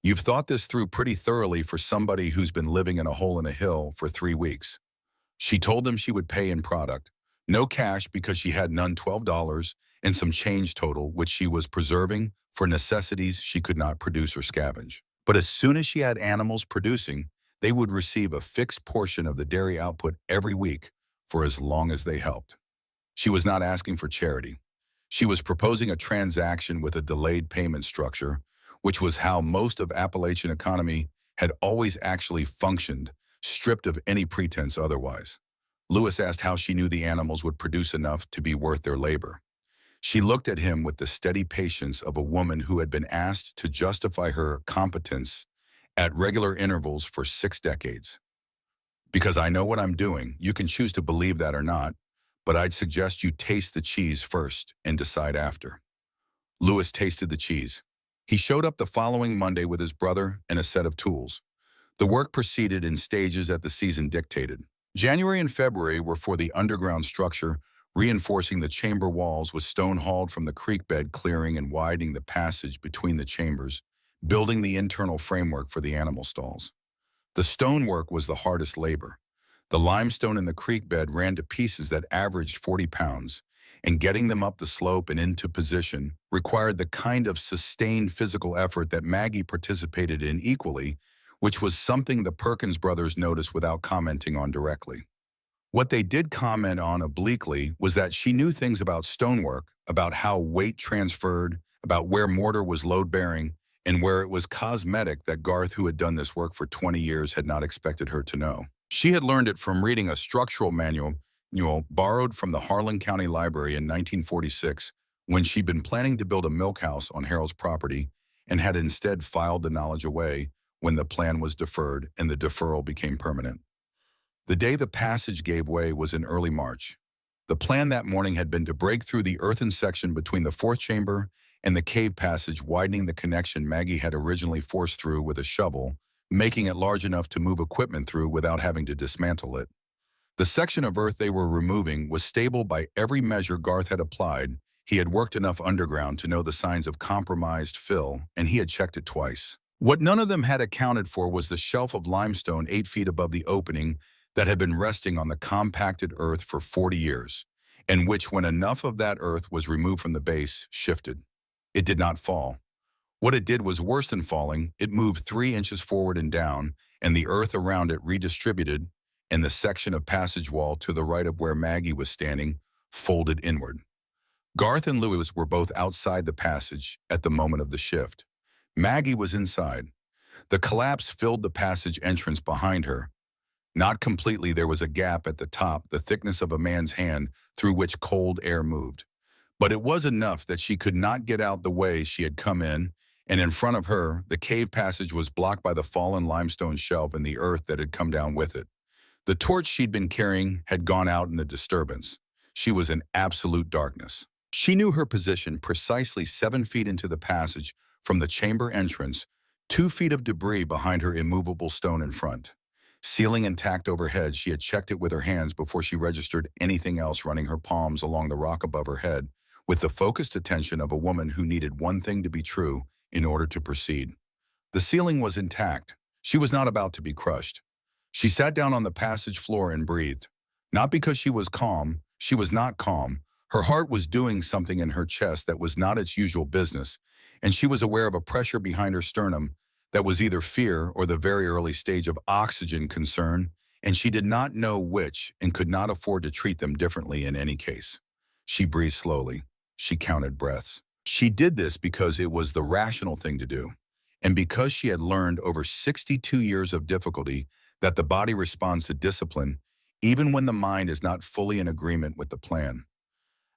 You've thought this through pretty thoroughly for somebody who's been living in a hole in a hill for 3 weeks. She told them she would pay in product. No cash because she had none, $12 and some change total, which she was preserving for necessities she could not produce or scavenge. But as soon as she had animals producing, They would receive a fixed portion of the dairy output every week for as long as they helped. She was not asking for charity. She was proposing a transaction with a delayed payment structure, which was how most of Appalachian economy had always actually functioned, stripped of any pretense otherwise. Lewis asked how she knew the animals would produce enough to be worth their labor. She looked at him with the steady patience of a woman who had been asked to justify her competence at regular intervals for 6 decades. Because I know what I'm doing, you can choose to believe that or not, but I'd suggest you taste the cheese first and decide after. Lewis tasted the cheese. He showed up the following Monday with his brother and a set of tools. The work proceeded in stages that the season dictated. January and February were for the underground structure, reinforcing the chamber walls with stone hauled from the creek bed, clearing and widening the passage between the chambers, building the internal framework for the animal stalls. The stonework was the hardest labor. The limestone in the creek bed ran to pieces that averaged 40 pounds, and getting them up the slope and into position required the kind of sustained physical effort that Maggie participated in equally, which was something the Perkins brothers noticed without commenting on directly. What they did comment on obliquely was that she knew things about stonework, about how weight transferred, about where mortar was load-bearing, and where it was cosmetic that Garth, who had done this work for 20 years, had not expected her to know. She had learned it from reading a structural manual borrowed from the Harlan County Library in 1946 when she'd been planning to build a milk house on Harold's property and had instead filed the knowledge away when the plan was deferred and the deferral became permanent. The day the passage gave way was in early March. The plan that morning had been to break through the earthen section between the fourth chamber and the cave passage, widening the connection Maggie had originally forced through with a shovel, making it large enough to move equipment through without having to dismantle it. The section of earth they were removing was stable by every measure Garth had applied. He had worked enough underground to know the signs of compromised fill, and he had checked it twice. What none of them had accounted for was the shelf of limestone 8 feet above the opening that had been resting on the compacted earth for 40 years, and which, when enough of that earth was removed from the base, shifted. It did not fall. What it did was worse than falling. It moved 3 inches forward and down, and the earth around it redistributed, and the section of passage wall to the right of where Maggie was standing folded inward. Garth and Lewis were both outside the passage at the moment of the shift. Maggie was inside. The collapse filled the passage entrance behind her. Not completely, there was a gap at the top, the thickness of a man's hand, through which cold air moved. But it was enough that she could not get out the way she had come in, and in front of her, the cave passage was blocked by the fallen limestone shelf and the earth that had come down with it. The torch she'd been carrying had gone out in the disturbance. She was in absolute darkness. She knew her position precisely 7 feet into the passage from the chamber entrance, 2 feet of debris behind her immovable stone in front. Ceiling intact overhead, she had checked it with her hands before she registered anything else, running her palms along the rock above her head with the focused attention of a woman who needed one thing to be true in order to proceed. The ceiling was intact. She was not about to be crushed. She sat down on the passage floor and breathed. Not because she was calm. She was not calm. Her heart was doing something in her chest that was not its usual business, and she was aware of a pressure behind her sternum that was either fear or the very early stage of oxygen concern, and she did not know which and could not afford to treat them differently in any case. She breathed slowly. She counted breaths. She did this because it was the rational thing to do, and because she had learned over 62 years of difficulty that the body responds to discipline even when the mind is not fully in agreement with the plan.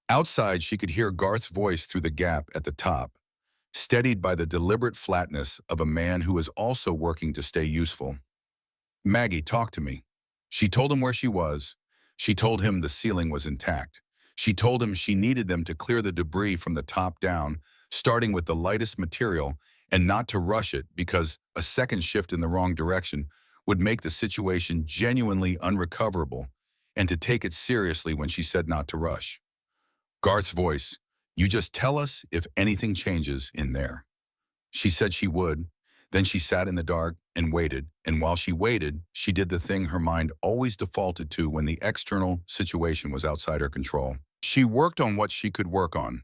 Outside, she could hear Garth's voice through the gap at the top, steadied by the deliberate flatness of a man who is also working to stay useful. "Maggie, talk to me." She told him where she was. She told him the ceiling was intact. She told him she needed them to clear the debris from the top down, starting with the lightest material, and not to rush it because a second shift in the wrong direction would make the situation genuinely unrecoverable, and to take it seriously when she said not to rush. Garth's voice, "You just tell us if anything changes in there." She said she would. Then she sat in the dark and waited, and while she waited, she did the thing her mind always defaulted to when the external situation was outside her control. She worked on what she could work on.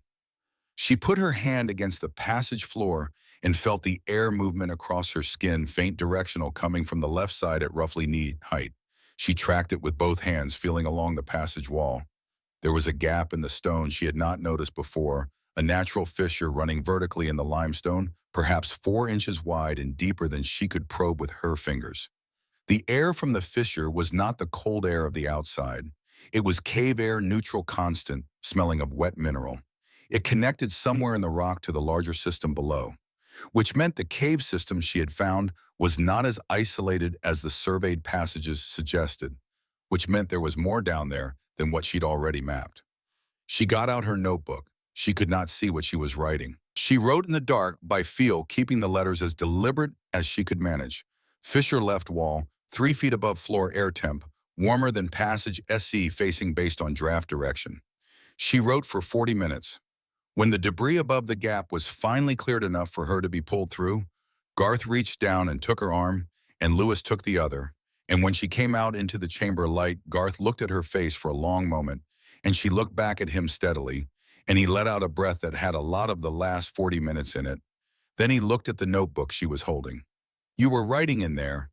She put her hand against the passage floor and felt the air movement across her skin, faint directional, coming from the left side at roughly knee height. She tracked it with both hands, feeling along the passage wall. There was a gap in the stone she had not noticed before, a natural fissure running vertically in the limestone, perhaps 4 inches wide and deeper than she could probe with her fingers. The air from the fissure was not the cold air of the outside. It was cave air, neutral, constant, smelling of wet mineral. It connected somewhere in the rock to the larger system below, which meant the cave system she had found was not as isolated as the surveyed passages suggested, which meant there was more down there than what she'd already mapped. She got out her notebook. She could not see what she was writing. She wrote in the dark by feel, keeping the letters as deliberate as she could manage. Fissure left wall, 3 feet above floor, air temp, warmer than passage SE facing based on draft direction. She wrote for 40 minutes. When the debris above the gap was finally cleared enough for her to be pulled through, Garth reached down and took her arm, and Lewis took the other. And when she came out into the chamber light, Garth looked at her face for a long moment, and she looked back at him steadily, and he let out a breath that had a lot of the last 40 minutes in it. Then he looked at the notebook she was holding. "You were writing in there."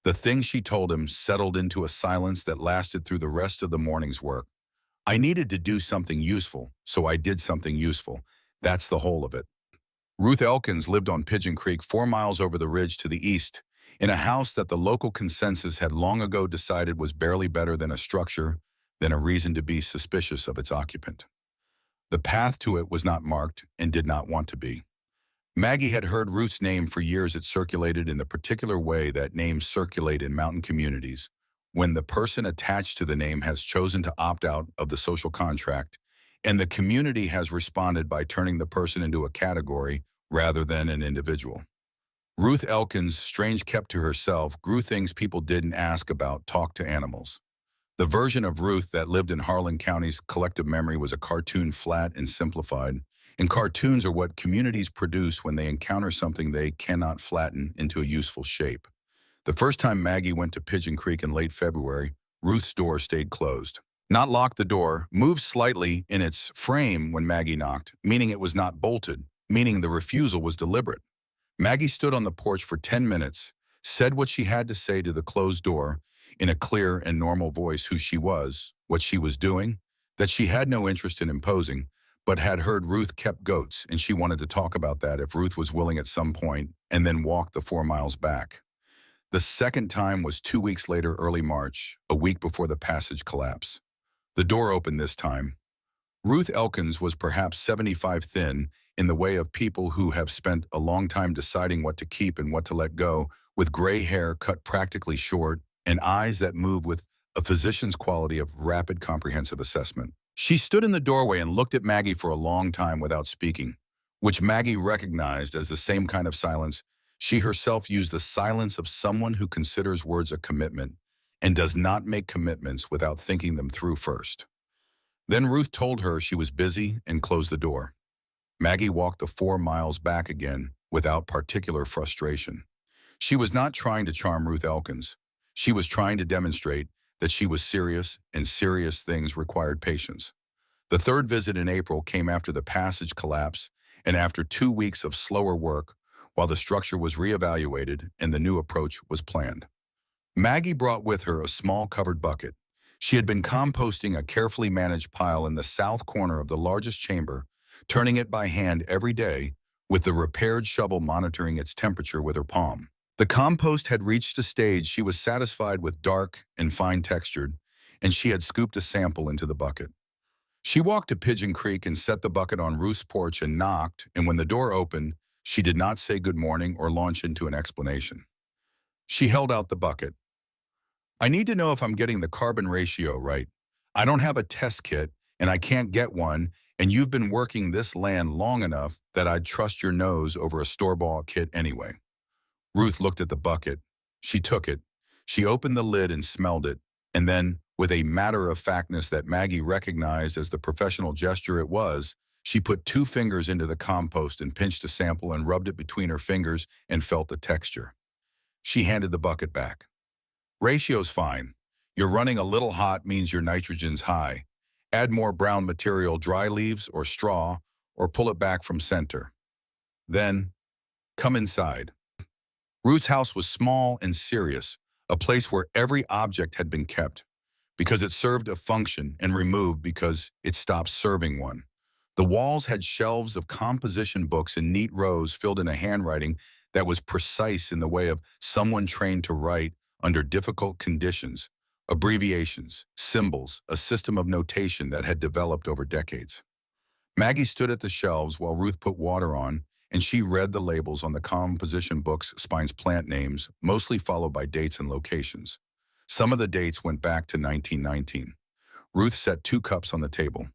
The thing she told him settled into a silence that lasted through the rest of the morning's work. "I needed to do something useful, so I did something useful. That's the whole of it." Ruth Elkins lived on Pigeon Creek, 4 miles over the ridge to the east, in a house that the local consensus had long ago decided was barely better than a structure, than a reason to be suspicious of its occupant. The path to it was not marked and did not want to be. Maggie had heard Ruth's name for years. It circulated in the particular way that names circulate in mountain communities, when the person attached to the name has chosen to opt out of the social contract, and the community has responded by turning the person into a category rather than an individual. Ruth Elkins, strange kept to herself, grew things people didn't ask about, talked to animals. The version of Ruth that lived in Harlan County's collective memory was a cartoon, flat and simplified, and cartoons are what communities produce when they encounter something they cannot flatten into a useful shape. The first time Maggie went to Pigeon Creek in late February, Ruth's door stayed closed. Not locked, the door moved slightly in its frame when Maggie knocked, meaning it was not bolted, meaning the refusal was deliberate. Maggie stood on the porch for 10 minutes, said what she had to say to the closed door in a clear and normal voice: who she was, what she was doing, that she had no interest in imposing, but had heard Ruth kept goats, and she wanted to talk about that if Ruth was willing at some point, and then walked the 4 miles back. The second time was 2 weeks later, early March, a week before the passage collapse. The door opened this time. Ruth Elkins was perhaps 75 thin, in the way of people who have spent a long time deciding what to keep and what to let go, with gray hair cut practically short and eyes that move with a physician's quality of rapid comprehensive assessment. She stood in the doorway and looked at Maggie for a long time without speaking, which Maggie recognized as the same kind of silence she herself used, the silence of someone who considers words a commitment and does not make commitments without thinking them through first. Then Ruth told her she was busy and closed the door. Maggie walked the 4 miles back again without particular frustration. She was not trying to charm Ruth Elkins. She was trying to demonstrate that she was serious, and serious things required patience. The third visit in April came after the passage collapse and after 2 weeks of slower work, while the structure was reevaluated and the new approach was planned. Maggie brought with her a small covered bucket. She had been composting a carefully managed pile in the south corner of the largest chamber, turning it by hand every day, with the repaired shovel monitoring its temperature with her palm. The compost had reached a stage she was satisfied with, dark and fine-textured, and she had scooped a sample into the bucket. She walked to Pigeon Creek and set the bucket on Ruth's porch and knocked, and when the door opened, she did not say good morning or launch into an explanation. She held out the bucket. "I need to know if I'm getting the carbon ratio right. I don't have a test kit, and I can't get one, and you've been working this land long enough that I'd trust your nose over a store-bought kit anyway." Ruth looked at the bucket. She took it. She opened the lid and smelled it, and then, with a matter-of-factness that Maggie recognized as the professional gesture it was, she put 2 fingers into the compost and pinched a sample and rubbed it between her fingers and felt the texture. She handed the bucket back. "Ratio's fine. You're running a little hot means your nitrogen's high. Add more brown material, dry leaves or straw, or pull it back from center. Then, come inside. Ruth's house was small and serious, a place where every object had been kept, because it served a function, and removed because it stopped serving one. The walls had shelves of composition books in neat rows filled in a handwriting that was precise in the way of someone trained to write under difficult conditions, abbreviations, symbols, a system of notation that had developed over decades. Maggie stood at the shelves while Ruth put water on, and she read the labels on the composition book's spine's plant names, mostly followed by dates and locations. Some of the dates went back to 1919. Ruth set 2 cups on the table.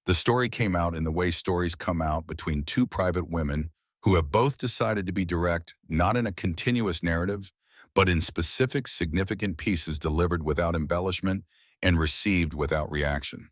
The story came out in the way stories come out between 2 private women who have both decided to be direct, not in a continuous narrative, but in specific, significant pieces delivered without embellishment and received without reaction.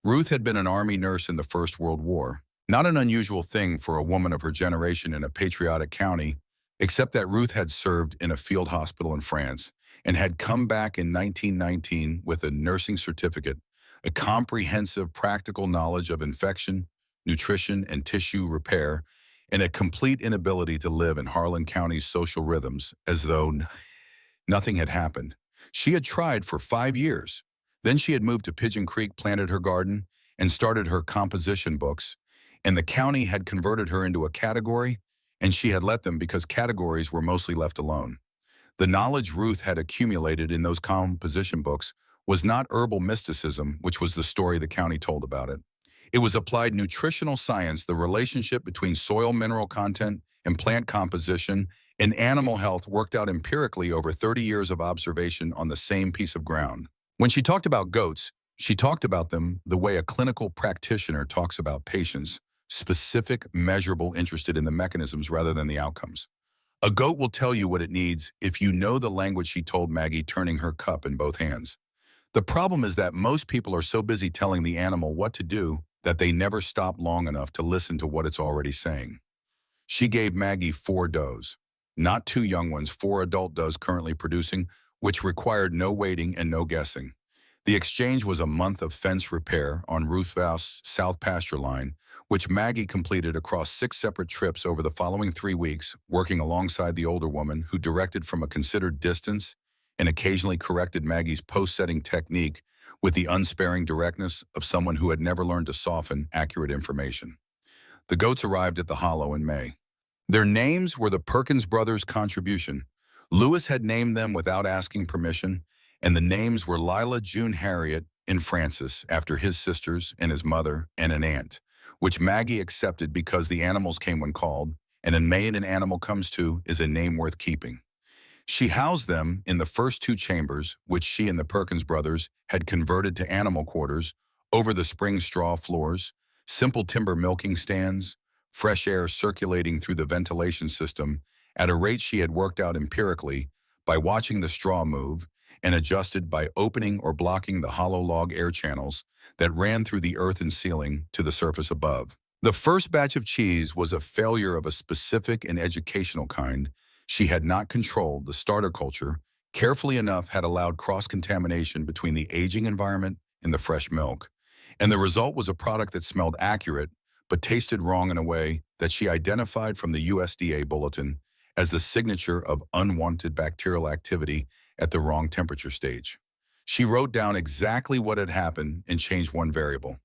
Ruth had been an army nurse in the First World War, not an unusual thing for a woman of her generation in a patriotic county, except that Ruth had served in a field hospital in France and had come back in 1919 with a nursing certificate, a comprehensive practical knowledge of infection, nutrition, and tissue repair, and a complete inability to live in Harlan County's social rhythms as though nothing had happened. She had tried for 5 years. Then she had moved to Pigeon Creek, planted her garden, and started her composition books, and the county had converted her into a category, and she had let them because categories were mostly left alone. The knowledge Ruth had accumulated in those composition books was not herbal mysticism, which was the story the county told about it. It was applied nutritional science, the relationship between soil mineral content and plant composition and animal health worked out empirically over 30 years of observation on the same piece of ground. When she talked about goats, she talked about them the way a clinical practitioner talks about patients, specific, measurable, interested in the mechanisms rather than the outcomes. A goat will tell you what it needs if you know the language, she told Maggie, turning her cup in both hands. The problem is that most people are so busy telling the animal what to do that they never stop long enough to listen to what it's already saying. She gave Maggie 4 does, not 2 young ones, 4 adult does currently producing, which required no waiting and no guessing. The exchange was a month of fence repair on Ruth's house south pasture line, which Maggie completed across 6 separate trips over the following 3 weeks, working alongside the older woman who directed from a considered distance and occasionally corrected Maggie's post-setting technique with the unsparing directness of someone who had never learned to soften accurate information. The goats arrived at the Hollow in May. Their names were the Perkins brothers' contribution. Lewis had named them without asking permission, and the names were Lila, June, Harriet, and Frances, after his sisters and his mother and an aunt, which Maggie accepted because the animals came when called, and in May an animal comes to is a name worth keeping. She housed them in the first 2 chambers, which she and the Perkins brothers had converted to animal quarters, over the spring straw floors, simple timber milking stands, fresh air circulating through the ventilation system at a rate she had worked out empirically by watching the straw move, and adjusted by opening or blocking the hollow log air channels that ran through the earth and ceiling to the surface above. The first batch of cheese was a failure of a specific and educational kind. She had not controlled the starter culture carefully enough, had allowed cross-contamination between the aging environment and the fresh milk, and the result was a product that smelled accurate but tasted wrong in a way that she identified from the USDA bulletin as the signature of unwanted bacterial activity at the wrong temperature stage. She wrote down exactly what had happened and changed one variable.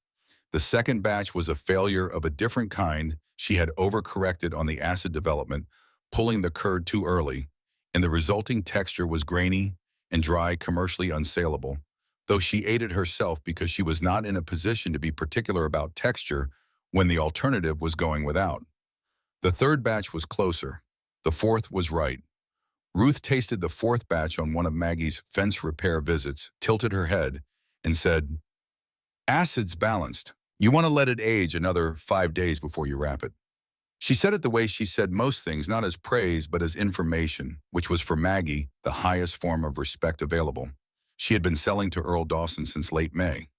The second batch was a failure of a different kind. She had overcorrected on the acid development, pulling the curd too early, and the resulting texture was grainy and dry, commercially unsaleable, though she ate it herself because she was not in a position to be particular about texture when the alternative was going without. The third batch was closer. The fourth was right. Ruth tasted the 4th batch on one of Maggie's fence repair visits, tilted her head, and said, "Acid's balanced. You want to let it age another 5 days before you wrap it." She said it the way she said most things, not as praise, but as information, which was for Maggie the highest form of respect available. She had been selling to Earl Dawson since late May.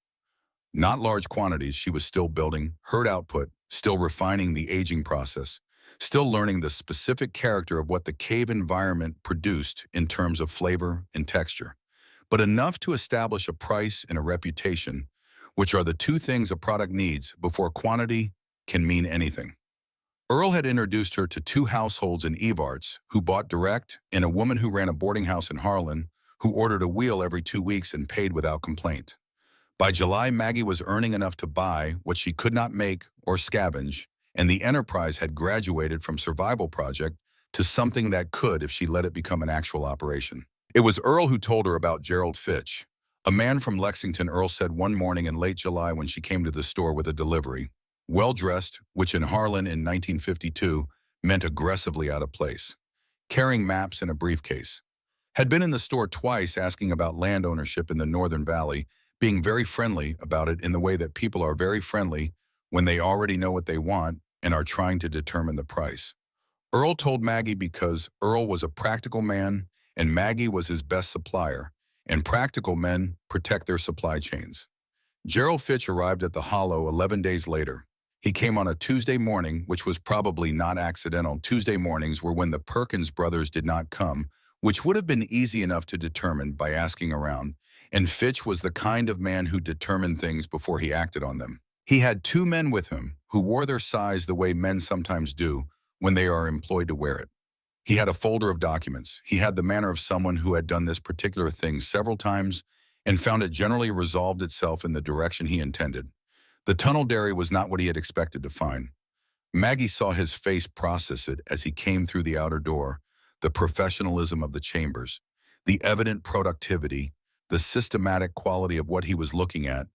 Not large quantities, she was still building herd output, still refining the aging process, still learning the specific character of what the cave environment produced in terms of flavor and texture, but enough to establish a price and a reputation, which are the 2 things a product needs before quantity can mean anything. Earl had introduced her to two households in Evarts who bought direct and a woman who ran a boarding house in Harlan who ordered a wheel every 2 weeks and paid without complaint. By July, Maggie was earning enough to buy what she could not make or scavenge, and the enterprise had graduated from survival project to something that could if she let it become an actual operation. It was Earl who told her about Gerald Fitch, a man from Lexington. Earl said one morning in late July when she came to the store with a delivery, well-dressed, which in Harlan in 1952 meant aggressively out of place, carrying maps and a briefcase. Had been in the store twice asking about land ownership in the Northern Valley, being very friendly about it in the way that people are very friendly when they already know what they want and are trying to determine the price. Earl told Maggie because Earl was a practical man and Maggie was his best supplier, and practical men protect their supply chains. Gerald Fitch arrived at the Hollow 11 days later. He came on a Tuesday morning, which was probably not accidental. Tuesday mornings were when the Perkins brothers did not come, which would have been easy enough to determine by asking around, and Fitch was the kind of man who determined things before he acted on them. He had two men with him who wore their size the way men sometimes do when they are employed to wear it. He had a folder of documents. He had the manner of someone who had done this particular thing several times and found it generally resolved itself in the direction he intended. The tunnel dairy was not what he had expected to find. Maggie saw his face process it as he came through the outer door, the professionalism of the chambers, the evident productivity, the systematic quality of what he was looking at,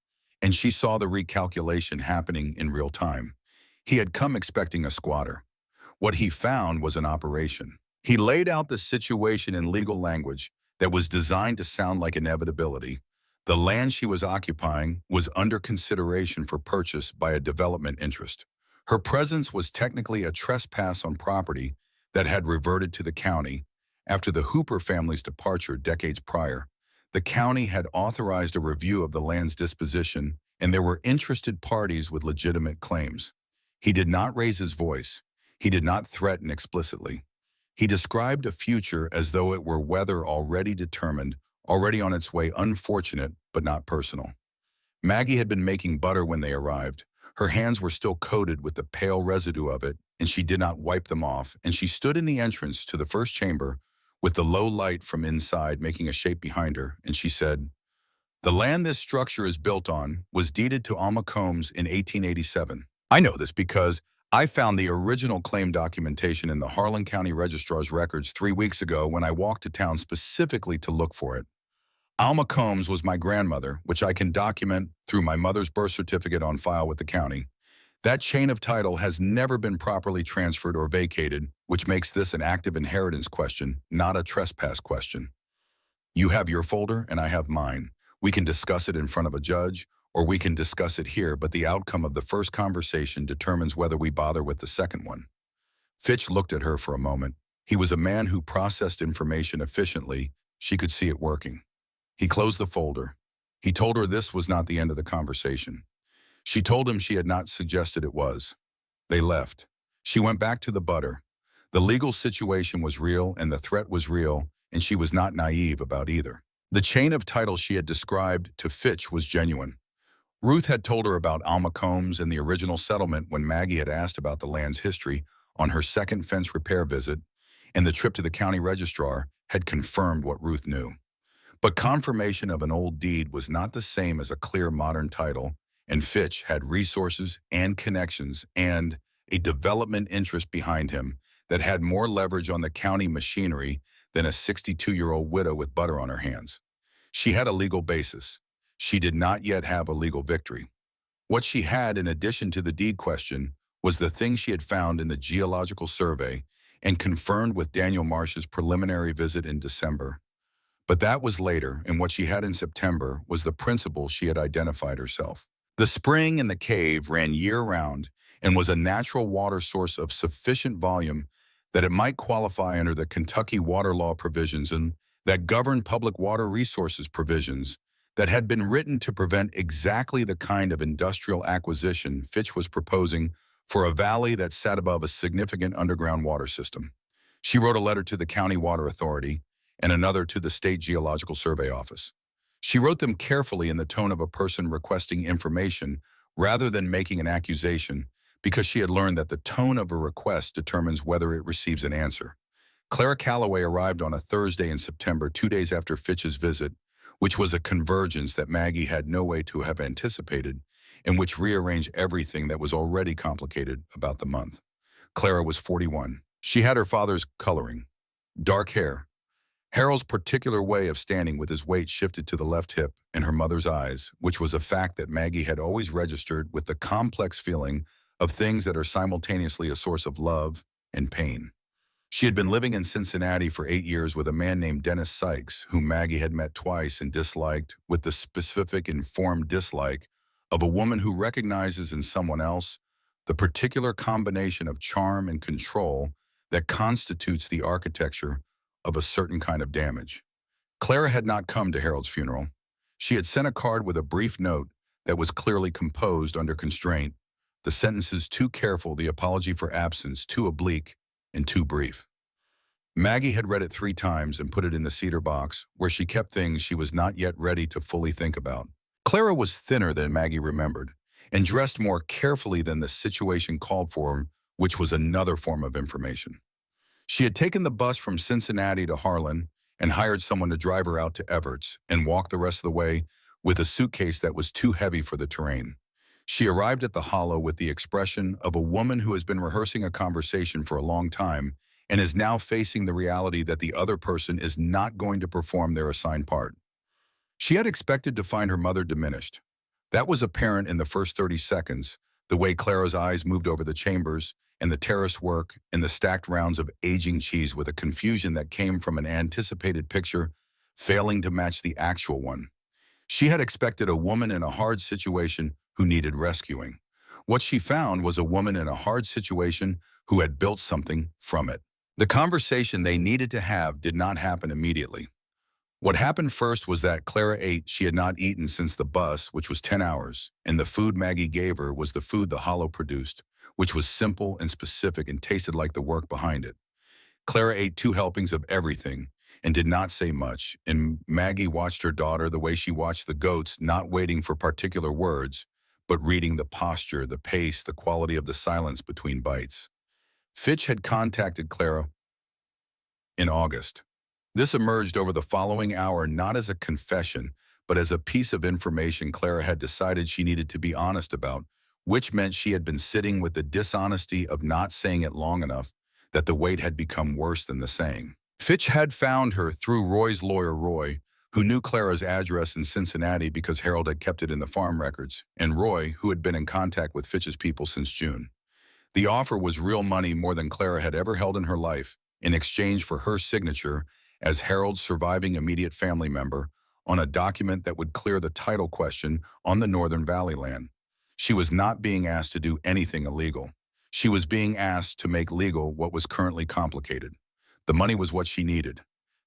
and she saw the recalculation happening in real time. He had come expecting a squatter. What he found was an operation. He laid out the situation in legal language that was designed to sound like inevitability. The land she was occupying was under consideration for purchase by a development interest. Her presence was technically a trespass on property that had reverted to the county. After the Hooper family's departure decades prior, the county had authorized a review of the land's disposition, and there were interested parties with legitimate claims. He did not raise his voice. He did not threaten explicitly. He described a future as though it were weather already determined, already on its way, unfortunate but not personal. Maggie had been making butter when they arrived. Her hands were still coated with the pale residue of it, and she did not wipe them off, and she stood in the entrance to the first chamber with the low light from inside making a shape behind her, and she said, "The land this structure is built on was deeded to Alma Combs in 1887. I know this because I found the original claim documentation in the Harlan County Registrar's records 3 weeks ago when I walked to town specifically to look for it. Alma Combs was my grandmother, which I can document through my mother's birth certificate on file with the county. That chain of title has never been properly transferred or vacated, which makes this an active inheritance question, not a trespass question. You have your folder and I have mine. We can discuss it in front of a judge, or we can discuss it here, but the outcome of the first conversation determines whether we bother with the second one." Fitch looked at her for a moment. He was a man who processed information efficiently. She could see it working. He closed the folder. He told her this was not the end of the conversation. She told him she had not suggested it was. They left. She went back to the butter. The legal situation was real and the threat was real, and she was not naive about either. The chain of title she had described to Fitch was genuine. Ruth had told her about Alma Combs and the original settlement when Maggie had asked about the land's history on her second fence repair visit, and the trip to the county registrar had confirmed what Ruth knew. But confirmation of an old deed was not the same as a clear modern title, and Fitch had resources and connections and a development interest behind him that had more leverage on the county machinery than a 62-year-old widow with butter on her hands. She had a legal basis. She did not yet have a legal victory. What she had, in addition to the deed question, was the thing she had found in the geological survey and confirmed with Daniel Marsh's preliminary visit in December. But that was later, and what she had in September was the principle she had identified herself. The spring in the cave ran year-round and was a natural water source of sufficient volume that it might qualify under the Kentucky water law provisions and that govern public water resources provisions that had been written to prevent exactly the kind of industrial acquisition Fitch was proposing for a valley that sat above a significant underground water system. She wrote a letter to the County Water Authority and another to the State Geological Survey Office. She wrote them carefully in the tone of a person requesting information rather than making an accusation, because she had learned that the tone of a request determines whether it receives an answer. Clara Calloway arrived on a Thursday in September, 2 days after Fitch's visit, which was a convergence that Maggie had no way to have anticipated and which rearranged everything that was already complicated about the month. Clara was 41. She had her father's coloring, dark hair, Harold's particular way of standing with his weight shifted to the left hip, and her mother's eyes, which was a fact that Maggie had always registered with the complex feeling of things that are simultaneously a source of love and pain. She had been living in Cincinnati for 8 years with a man named Dennis Sykes, whom Maggie had met twice and disliked with the specific informed dislike of a woman who recognizes in someone else the particular combination of charm and control that constitutes the architecture of a certain kind of damage. Clara had not come to Harold's funeral. She had sent a card with a brief note that was clearly composed under constraint, the sentences too careful, the apology for absence too oblique and too brief. Maggie had read it 3 times and put it in the cedar box, where she kept things she was not yet ready to fully think about. Clara was thinner than Maggie remembered, and dressed more carefully than the situation called for, which was another form of information. She had taken the bus from Cincinnati to Harlan and hired someone to drive her out to Everett's and walk the rest of the way with a suitcase that was too heavy for the terrain. She arrived at the Hollow with the expression of a woman who has been rehearsing a conversation for a long time and is now facing the reality that the other person is not going to perform their assigned part. She had expected to find her mother diminished. That was apparent in the first 30 seconds, the way Clara's eyes moved over the chambers and the terrace work and the stacked rounds of aging cheese with a confusion that came from an anticipated picture failing to match the actual one. She had expected a woman in a hard situation who needed rescuing. What she found was a woman in a hard situation who had built something from it. The conversation they needed to have did not happen immediately. What happened first was that Clara ate she had not eaten since the bus, which was 10 hours, and the food Maggie gave her was the food the Hollow produced, which was simple and specific and tasted like the work behind it. Clara ate 2 helpings of everything and did not say much, and Maggie watched her daughter the way she watched the goats, not waiting for particular words, but reading the posture, the pace, the quality of the silence between bites. Fitch had contacted Clara in August. This emerged over the following hour not as a confession, but as a piece of information Clara had decided she needed to be honest about, which meant she had been sitting with the dishonesty of not saying it long enough that the wait had become worse than the saying. Fitch had found her through Roy's lawyer, Roy, who knew Clara's address in Cincinnati because Harold had kept it in the farm records, and Roy, who had been in contact with Fitch's people since June. The offer was real money, more than Clara had ever held in her life, in exchange for her signature as Harold's surviving immediate family member on a document that would clear the title question on the Northern Valley land. She was not being asked to do anything illegal. She was being asked to make legal what was currently complicated. The money was what she needed.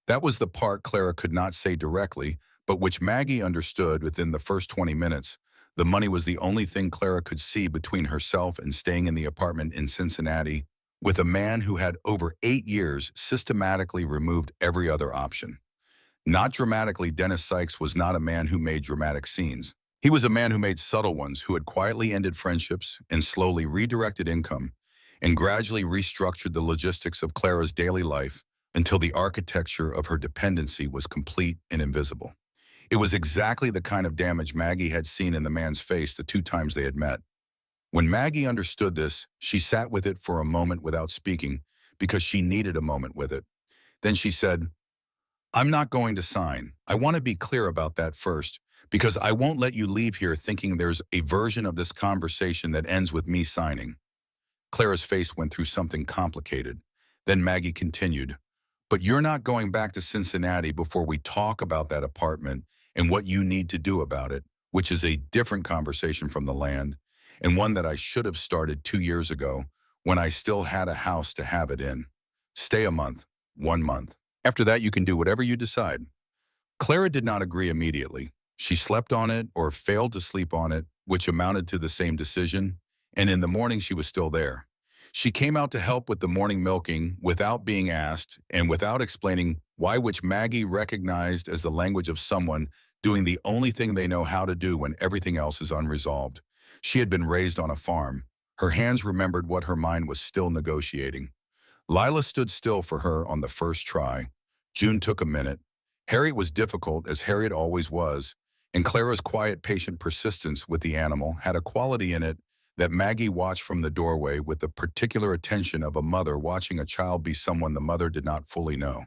That was the part Clara could not say directly, but which Maggie understood within the first 20 minutes. The money was the only thing Clara could see between herself and staying in the apartment in Cincinnati with a man who had over 8 years systematically removed every other option. Not dramatically, Dennis Sykes was not a man who made dramatic scenes. He was a man who made subtle ones, who had quietly ended friendships and slowly redirected income and gradually restructured the logistics of Clara's daily life until the architecture of her dependency was complete and invisible. It was exactly the kind of damage Maggie had seen in the man's face the 2 times they had met. When Maggie understood this, she sat with it for a moment without speaking because she needed a moment with it. Then she said, "I'm not going to sign. I want to be clear about that first, because I won't let you leave here thinking there's a version of this conversation that ends with me signing." Clara's face went through something complicated. Then Maggie continued, "But you're not going back to Cincinnati before we talk about that apartment and what you need to do about it, which is a different conversation from the land, and one that I should have started 2 years ago when I still had a house to have it in. Stay a month, 1 month. After that, you can do whatever you decide." Clara did not agree immediately. She slept on it or failed to sleep on it, which amounted to the same decision, and in the morning she was still there. She came out to help with the morning milking without being asked and without explaining why, which Maggie recognized as the language of someone doing the only thing they know how to do when everything else is unresolved. She had been raised on a farm. Her hands remembered what her mind was still negotiating. Lila stood still for her on the first try. June took a minute. Harriet was difficult, as Harriet always was, and Clara's quiet, patient persistence with the animal had a quality in it that Maggie watched from the doorway with the particular attention of a mother watching a child be someone the mother did not fully know.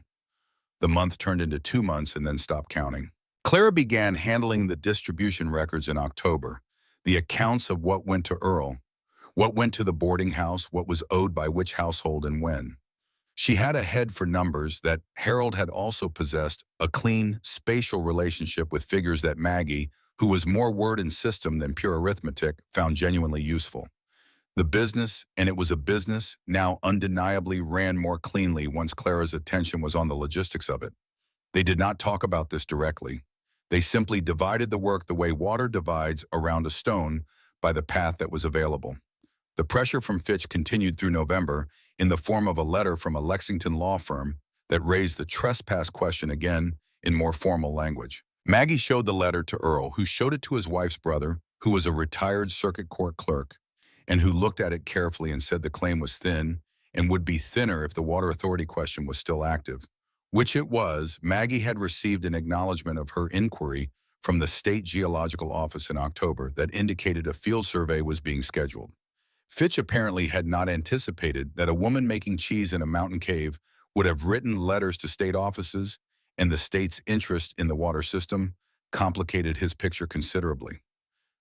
The month turned into 2 months and then stopped counting. Clara began handling the distribution records in October, the accounts of what went to Earl, what went to the boarding house, what was owed by which household and when. She had a head for numbers that Harold had also possessed, a clean, spatial relationship with figures that Maggie, who was more word and system than pure arithmetic, found genuinely useful. The business, and it was a business, now undeniably ran more cleanly once Clara's attention was on the logistics of it. They did not talk about this directly. They simply divided the work the way water divides around a stone by the path that was available. The pressure from Fitch continued through November in the form of a letter from a Lexington law firm that raised the trespass question again in more formal language. Maggie showed the letter to Earl, who showed it to his wife's brother, who was a retired circuit court clerk, and who looked at it carefully and said the claim was thin and would be thinner if the water authority question was still active. Which it was. Maggie had received an acknowledgement of her inquiry from the State Geological Office in October that indicated a field survey was being scheduled. Fitch apparently had not anticipated that a woman making cheese in a mountain cave would have written letters to state offices, and the state's interest in the water system complicated his picture considerably.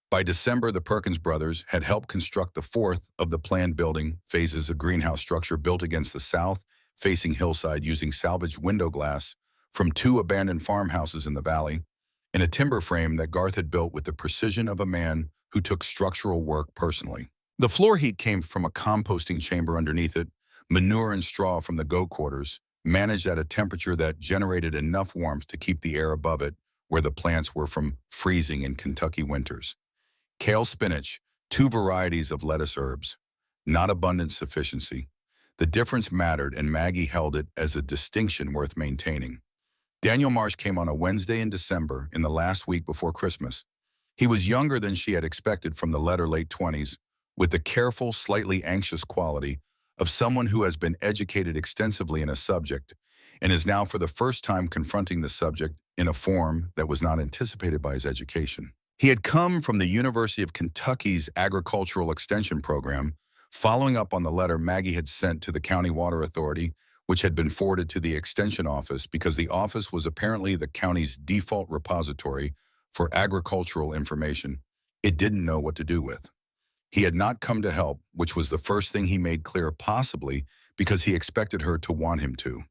By December, the Perkins brothers had helped construct the fourth of the planned building phases, a greenhouse structure built against the south-facing hillside using salvaged window glass from 2 abandoned farmhouses in the valley, in a timber frame that Garth had built with the precision of a man who took structural work personally. The floor heat came from a composting chamber underneath it, manure and straw from the goat quarters, managed at a temperature that generated enough warmth to keep the air above it where the plants were from freezing in Kentucky winters. Kale spinach, 2 varieties of lettuce herbs. Not abundant sufficiency. The difference mattered, and Maggie held it as a distinction worth maintaining. Daniel Marsh came on a Wednesday in December, in the last week before Christmas. He was younger than she had expected from the late 20s, with the careful, slightly anxious quality of someone who has been educated extensively in a subject and is now for the first time confronting the subject in a form that was not anticipated by his education. He had come from the University of Kentucky's Agricultural Extension Program, following up on the letter Maggie had sent to the County Water Authority, which had been forwarded to the Extension Office because the office was apparently the county's default repository for agricultural information it didn't know what to do with. He had not come to help, which was the first thing he made clear, possibly because he expected her to want him to.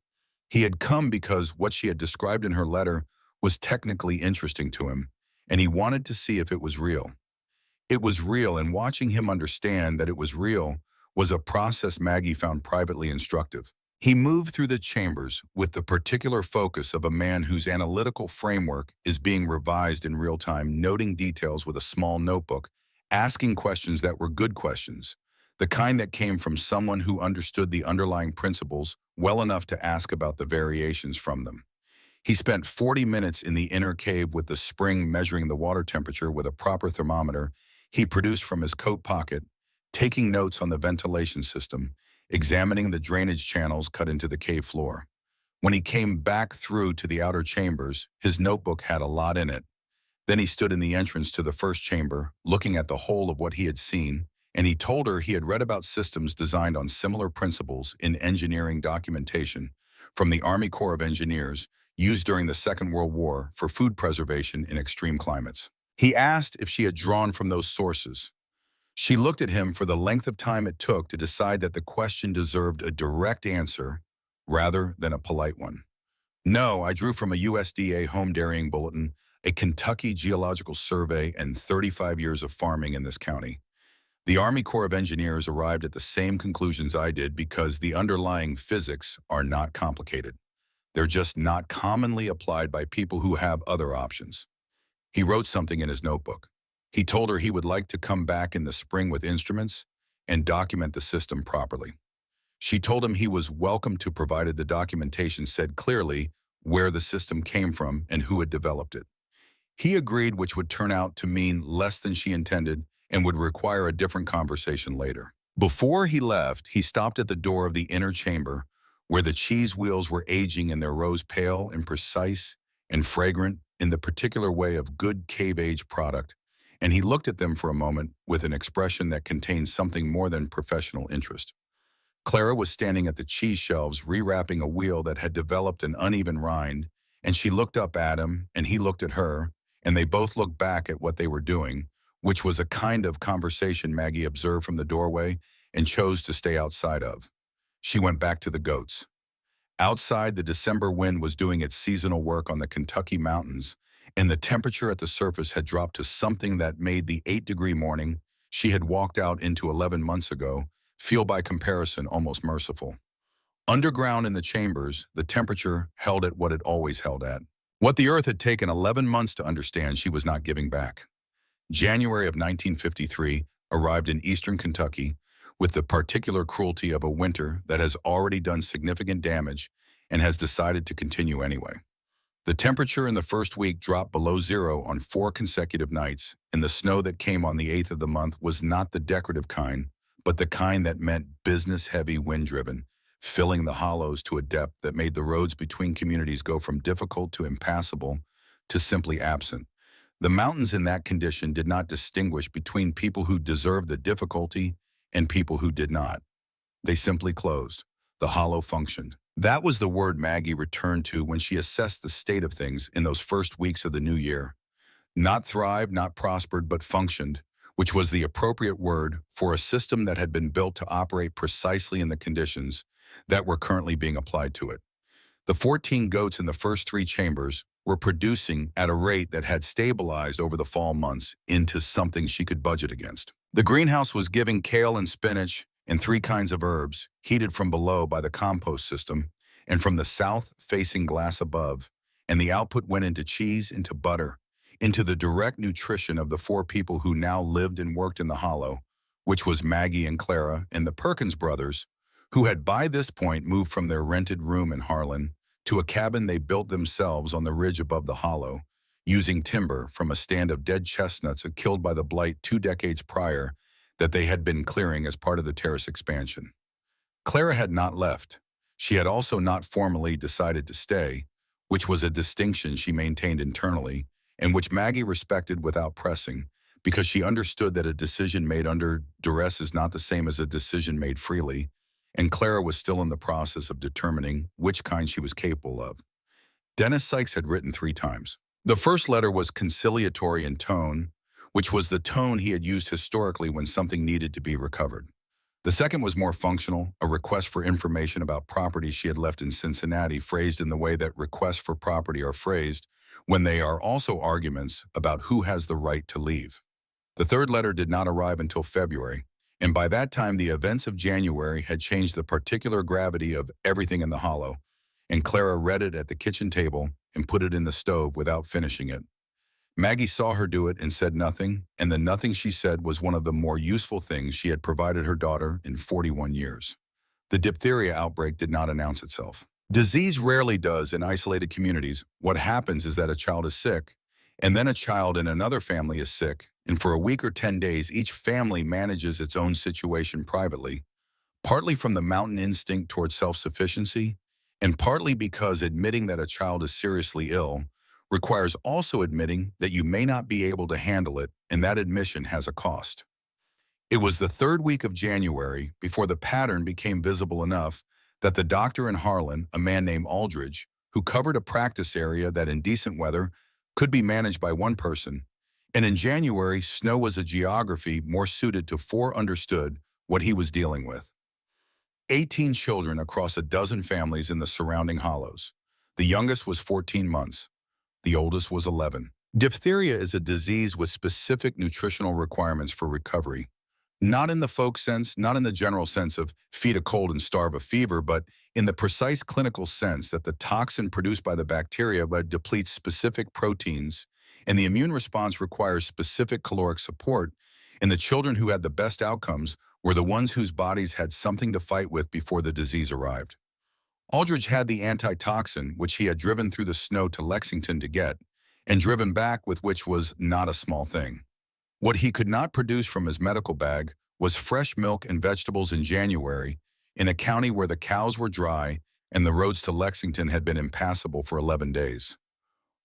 He had come because what she had described in her letter was technically interesting to him, and he wanted to see if it was real. It was real, and watching him understand that it was real was a process Maggie found privately instructive. He moved through the chambers with the particular focus of a man whose analytical framework is being revised in real time, noting details with a small notebook, asking questions that were good questions, the kind that came from someone who understood the underlying principles well enough to ask about the variations from them. He spent 40 minutes in the inner cave with the spring measuring the water temperature with a proper thermometer he produced from his coat pocket, taking notes on the ventilation system, examining the drainage channels cut into the cave floor. When he came back through to the outer chambers, his notebook had a lot in it. Then he stood in the entrance to the first chamber, looking at the whole of what he had seen, and he told her he had read about systems designed on similar principles in engineering documentation from the Army Corps of Engineers used during the Second World War for food preservation in extreme climates. He asked if she had drawn from those sources. She looked at him for the length of time it took to decide that the question deserved a direct answer rather than a polite one. No, I drew from a USDA home dairying bulletin, a Kentucky Geological Survey, and 35 years of farming in this county. The Army Corps of Engineers arrived at the same conclusions I did because the underlying physics are not complicated. They're just not commonly applied by people who have other options. He wrote something in his notebook. He told her he would like to come back in the spring with instruments and document the system properly. She told him he was welcome to, provided the documentation said clearly where the system came from and who had developed it. He agreed, which would turn out to mean less than she intended and would require a different conversation later. Before he left, he stopped at the door of the inner chamber, where the cheese wheels were aging in their rows, pale and precise and fragrant in the particular way of good cave-age product, and he looked at them for a moment with an expression that contained something more than professional interest. Clara was standing at the cheese shelves rewrapping a wheel that had developed an uneven rind, and she looked up at him, and he looked at her, and they both looked back at what they were doing, which was a kind of conversation Maggie observed from the doorway and chose to stay outside of. She went back to the goats. Outside, the December wind was doing its seasonal work on the Kentucky mountains, and the temperature at the surface had dropped to something that made the 8-degree morning she had walked out into 11 months ago feel by comparison almost merciful. Underground in the chambers, the temperature held at what it always held at. What the Earth had taken 11 months to understand, she was not giving back. January of 1953 arrived in eastern Kentucky with the particular cruelty of a winter that has already done significant damage and has decided to continue anyway. The temperature in the first week dropped below zero on 4 consecutive nights, and the snow that came on the 8th of the month was not the decorative kind, but the kind that meant business-heavy, wind-driven, filling the hollows to a depth that made the roads between communities go from difficult to impassable to simply absent. The mountains in that condition did not distinguish between people who deserved the difficulty and people who did not. They simply closed. The hollow functioned. That was the word Maggie returned to when she assessed the state of things in those first weeks of the new year. Not thrived, not prospered, but functioned, which was the appropriate word for a system that had been built to operate precisely in the conditions that were currently being applied to it. The 14 goats in the first 3 chambers were producing at a rate that had stabilized over the fall months into something she could budget against. The greenhouse was giving kale and spinach and 3 kinds of herbs, heated from below by the compost system and from the south-facing glass above, and the output went into cheese, into butter, into the direct nutrition of the 4 people who now lived and worked in the hollow, which was Maggie and Clara and the Perkins brothers, who had by this point moved from their rented room in Harlan to a cabin they built themselves on the ridge above the hollow, using timber from a stand of dead chestnuts killed by the blight 2 decades prior that they had been clearing as part of the terrace expansion. Clara had not left. She had also not formally decided to stay, which was a distinction she maintained internally, and which Maggie respected without pressing, because she understood that a decision made under duress is not the same as a decision made freely, and Clara was still in the process of determining which kind she was capable of. Dennis Sykes had written 3 times. The first letter was conciliatory in tone, which was the tone he had used historically when something needed to be recovered. The second was more functional, a request for information about property she had left in Cincinnati, phrased in the way that requests for property are phrased when they are also arguments about who has the right to leave. The third letter did not arrive until February, and by that time the events of January had changed the particular gravity of everything in the hollow, and Clara read it at the kitchen table and put it in the stove without finishing it. Maggie saw her do it and said nothing, and the nothing she said was one of the more useful things she had provided her daughter in 41 years. The diphtheria outbreak did not announce itself. Disease rarely does in isolated communities. What happens is that a child is sick, and then a child in another family is sick, and for a week or 10 days each family manages its own situation privately, partly from the mountain instinct toward self-sufficiency, and partly because admitting that a child is seriously ill requires also admitting that you may not be able to handle it, and that admission has a cost. It was the 3rd week of January before the pattern became visible enough that the doctor in Harlan, a man named Aldridge, who covered a practice area that in decent weather could be managed by 1 person, and in January, snow was a geography more suited to 4 understood what he was dealing with. 18 children across a dozen families in the surrounding hollows. The youngest was 14 months. The oldest was 11. Diphtheria is a disease with specific nutritional requirements for recovery. Not in the folk sense, not in the general sense of feed a cold and starve a fever, but in the precise clinical sense that the toxin produced by the bacteria depletes specific proteins, and the immune response requires specific caloric support, and the children who had the best outcomes were the ones whose bodies had something to fight with before the disease arrived. Aldridge had the antitoxin, which he had driven through the snow to Lexington to get, and driven back with, which was not a small thing. What he could not produce from his medical bag was fresh milk and vegetables in January, in a county where the cows were dry and the roads to Lexington had been impassable for 11 days.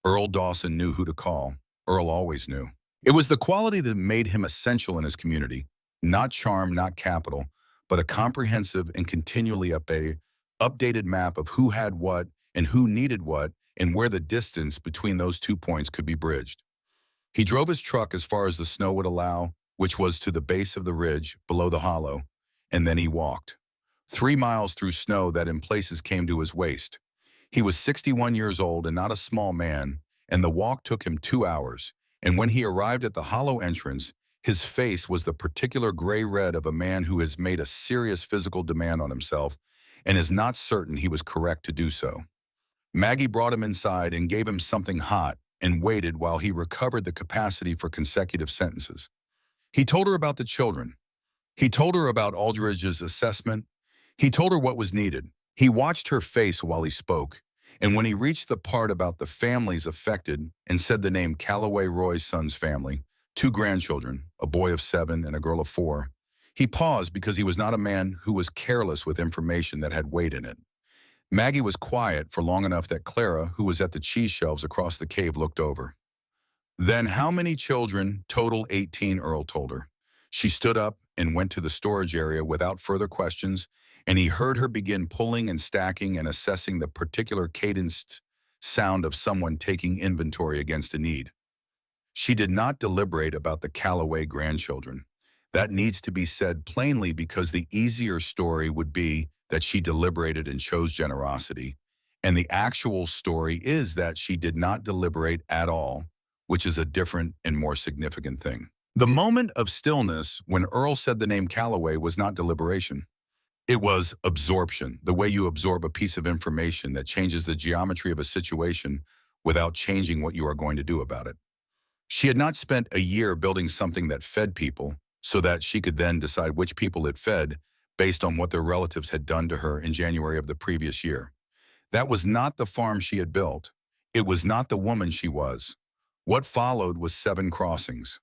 Earl Dawson knew who to call. Earl always knew. It was the quality that made him essential in his community, not charm, not capital, but a comprehensive and continually updated map of who had what and who needed what and where the distance between those 2 points could be bridged. He drove his truck as far as the snow would allow, which was to the base of the ridge below the hollow, and then he walked. 3 miles through snow that in places came to his waist. He was 61 years old and not a small man, and the walk took him 2 hours, and when he arrived at the hollow entrance, his face was the particular gray-red of a man who has made a serious physical demand on himself and is not certain he was correct to do so. Maggie brought him inside and gave him something hot and waited while he recovered the capacity for consecutive sentences. He told her about the children. He told her about Aldridge's assessment. He told her what was needed. He watched her face while he spoke, and when he reached the part about the families affected and said the name Callaway Roy's son's family, 2 grandchildren, a boy of 7 and a girl of 4, he paused because he was not a man who was careless with information that had weight in it. Maggie was quiet for long enough that Clara, who was at the cheese shelves across the cave, looked over. Then how many children? Total 18, Earl told her. She stood up and went to the storage area without further questions, and he heard her begin pulling and stacking and assessing the particular cadenced sound of someone taking inventory against a need. She did not deliberate about the Callaway grandchildren. That needs to be said plainly because the easier story would be that she deliberated and chose generosity, and the actual story is that she did not deliberate at all, which is a different and more significant thing. The moment of stillness when Earl said the name Callaway was not deliberation. It was absorption, the way you absorb a piece of information that changes the geometry of a situation without changing what you are going to do about it. She had not spent a year building something that fed people so that she could then decide which people it fed based on what their relatives had done to her in January of the previous year. That was not the farm she had built. It was not the woman she was. What followed was 7 crossings.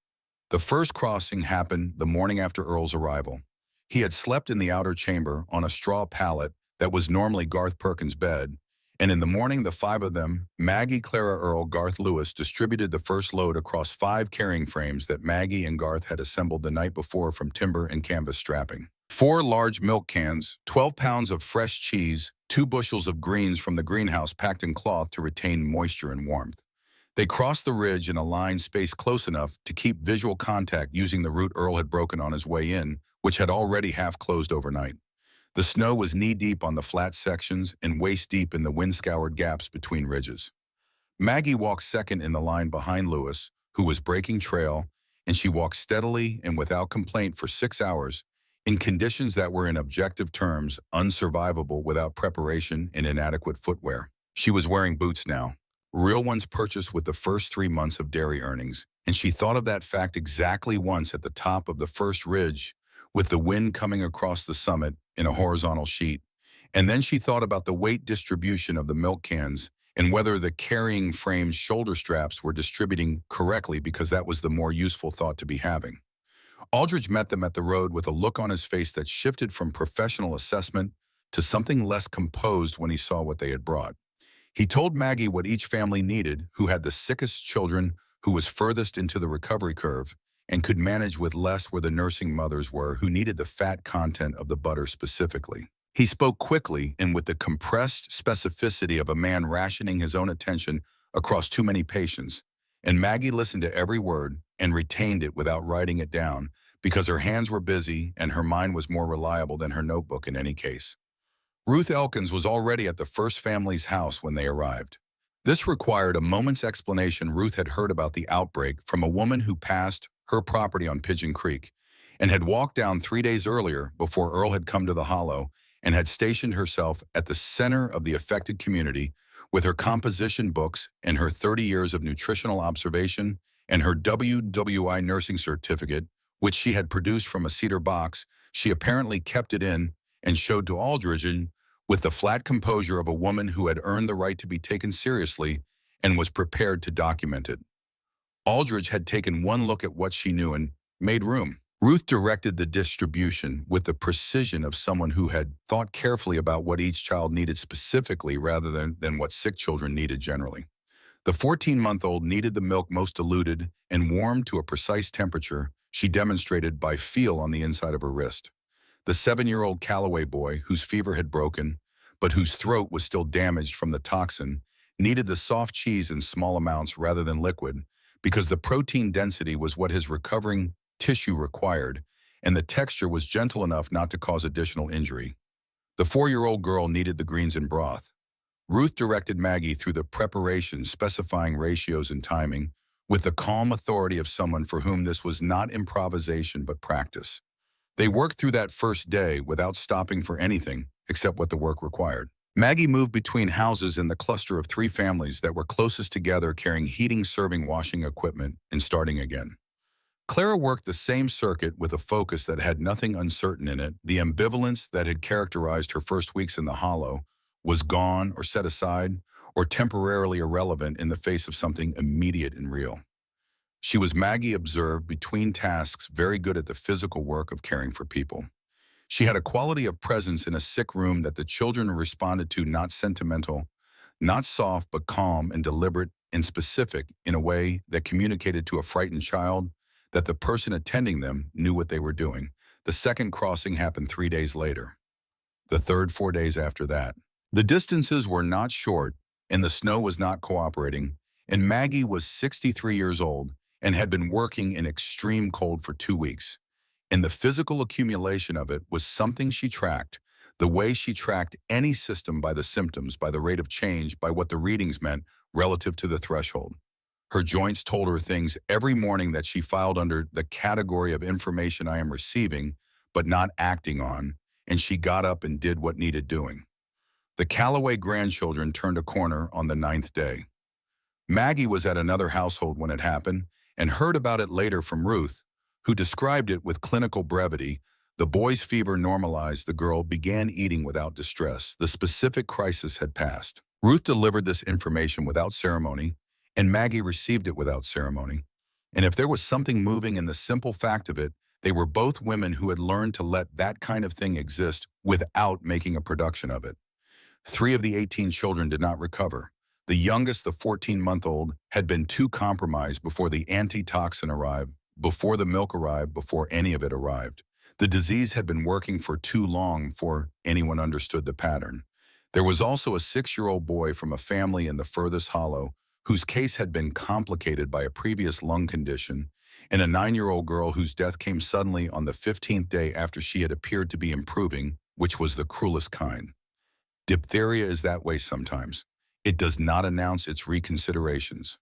The first crossing happened the morning after Earl's arrival. He had slept in the outer chamber on a straw pallet that was normally Garth Perkins' bed, and in the morning the 5 of them, Maggie, Clara, Earl, Garth, Lewis, distributed the first load across 5 carrying frames that Maggie and Garth had assembled the night before from timber and canvas strapping. 4 large milk cans, 12 pounds of fresh cheese, 2 bushels of greens from the greenhouse packed in cloth to retain moisture and warmth. They crossed the ridge in a line spaced close enough to keep visual contact using the route Earl had broken on his way in, which had already half closed overnight. The snow was knee-deep on the flat sections and waist-deep in the wind-scoured gaps between ridges. Maggie walked second in the line behind Lewis, who was breaking trail, and she walked steadily and without complaint for 6 hours, in conditions that were in objective terms unsurvivable without preparation and inadequate footwear. She was wearing boots now, real ones purchased with the first 3 months of dairy earnings, and she thought of that fact exactly once at the top of the first ridge, with the wind coming across the summit in a horizontal sheet. And then she thought about the weight distribution of the milk cans and whether the carrying frame's shoulder straps were distributing correctly, because that was the more useful thought to be having. Aldridge met them at the road with a look on his face that shifted from professional assessment to something less composed when he saw what they had brought. He told Maggie what each family needed, who had the sickest children, who was furthest into the recovery curve, and could manage with less where the nursing mothers were, who needed the fat content of the butter specifically. He spoke quickly and with the compressed specificity of a man rationing his own attention across too many patients, and Maggie listened to every word and retained it without writing it down, because her hands were busy and her mind was more reliable than her notebook in any case. Ruth Elkins was already at the first family's house when they arrived. This required a moment's explanation. Ruth had heard about the outbreak from a woman who passed her property on Pigeon Creek and had walked down 3 days earlier before Earl had come to the hollow and had stationed herself at the center of the affected community with her composition books and her 30 years of nutritional observation and her WWI nursing certificate, which she had produced from a cedar box. She apparently kept it in and showed to Aldridge with the flat composure of a woman who had earned the right to be taken seriously and was prepared to document it. Aldridge had taken one look at what she knew and made room. Ruth directed the distribution with the precision of someone who had thought carefully about what each child needed specifically rather than what sick children needed generally. The 14-month-old needed the milk most diluted and warmed to a precise temperature she demonstrated by feel on the inside of her wrist. The 7-year-old Callaway boy, whose fever had broken, but whose throat was still damaged from the toxin, needed the soft cheese in small amounts rather than liquid, because the protein density was what his recovering tissue required, and the texture was gentle enough not to cause additional injury. The 4-year-old girl needed the greens and broth. Ruth directed Maggie through the preparation, specifying ratios and timing, with the calm authority of someone for whom this was not improvisation but practice. They worked through that first day without stopping for anything except what the work required. Maggie moved between houses in the cluster of 3 families that were closest together, carrying heating, serving, washing equipment, and starting again. Clara worked the same circuit with a focus that had nothing uncertain in it. The ambivalence that had characterized her first weeks in the hollow was gone or set aside or temporarily irrelevant in the face of something immediate and real. She was, Maggie observed, between tasks very good at the physical work of caring for people. She had a quality of presence in a sick room that the children responded to, not sentimental, not soft, but calm and deliberate and specific, in a way that communicated to a frightened child that the person attending them knew what they were doing. The second crossing happened 3 days later. The third 4 days after that. The distances were not short, and the snow was not cooperating, and Maggie was 63 years old and had been working in extreme cold for 2 weeks. And the physical accumulation of it was something she tracked, the way she tracked any system, by the symptoms, by the rate of change, by what the readings meant relative to the threshold. Her joints told her things every morning that she filed under the category of information I am receiving, but not acting on, and she got up and did what needed doing. The Callaway grandchildren turned a corner on the 9th day. Maggie was at another household when it happened and heard about it later from Ruth, who described it with clinical brevity. The boy's fever normalized. The girl began eating without distress. The specific crisis had passed. Ruth delivered this information without ceremony, and Maggie received it without ceremony. And if there was something moving in the simple fact of it, they were both women who had learned to let that kind of thing exist without making a production of it. 3 of the 18 children did not recover. The youngest, the 14-month-old, had been too compromised before the antitoxin arrived, before the milk arrived, before any of it arrived. The disease had been working for too long before anyone understood the pattern. There was also a 6-year-old boy from a family in the furthest hollow whose case had been complicated by a previous lung condition, and a 9-year-old girl whose death came suddenly on the 15th day after she had appeared to be improving, which was the cruelest kind. Diphtheria is that way sometimes. It does not announce its reconsiderations.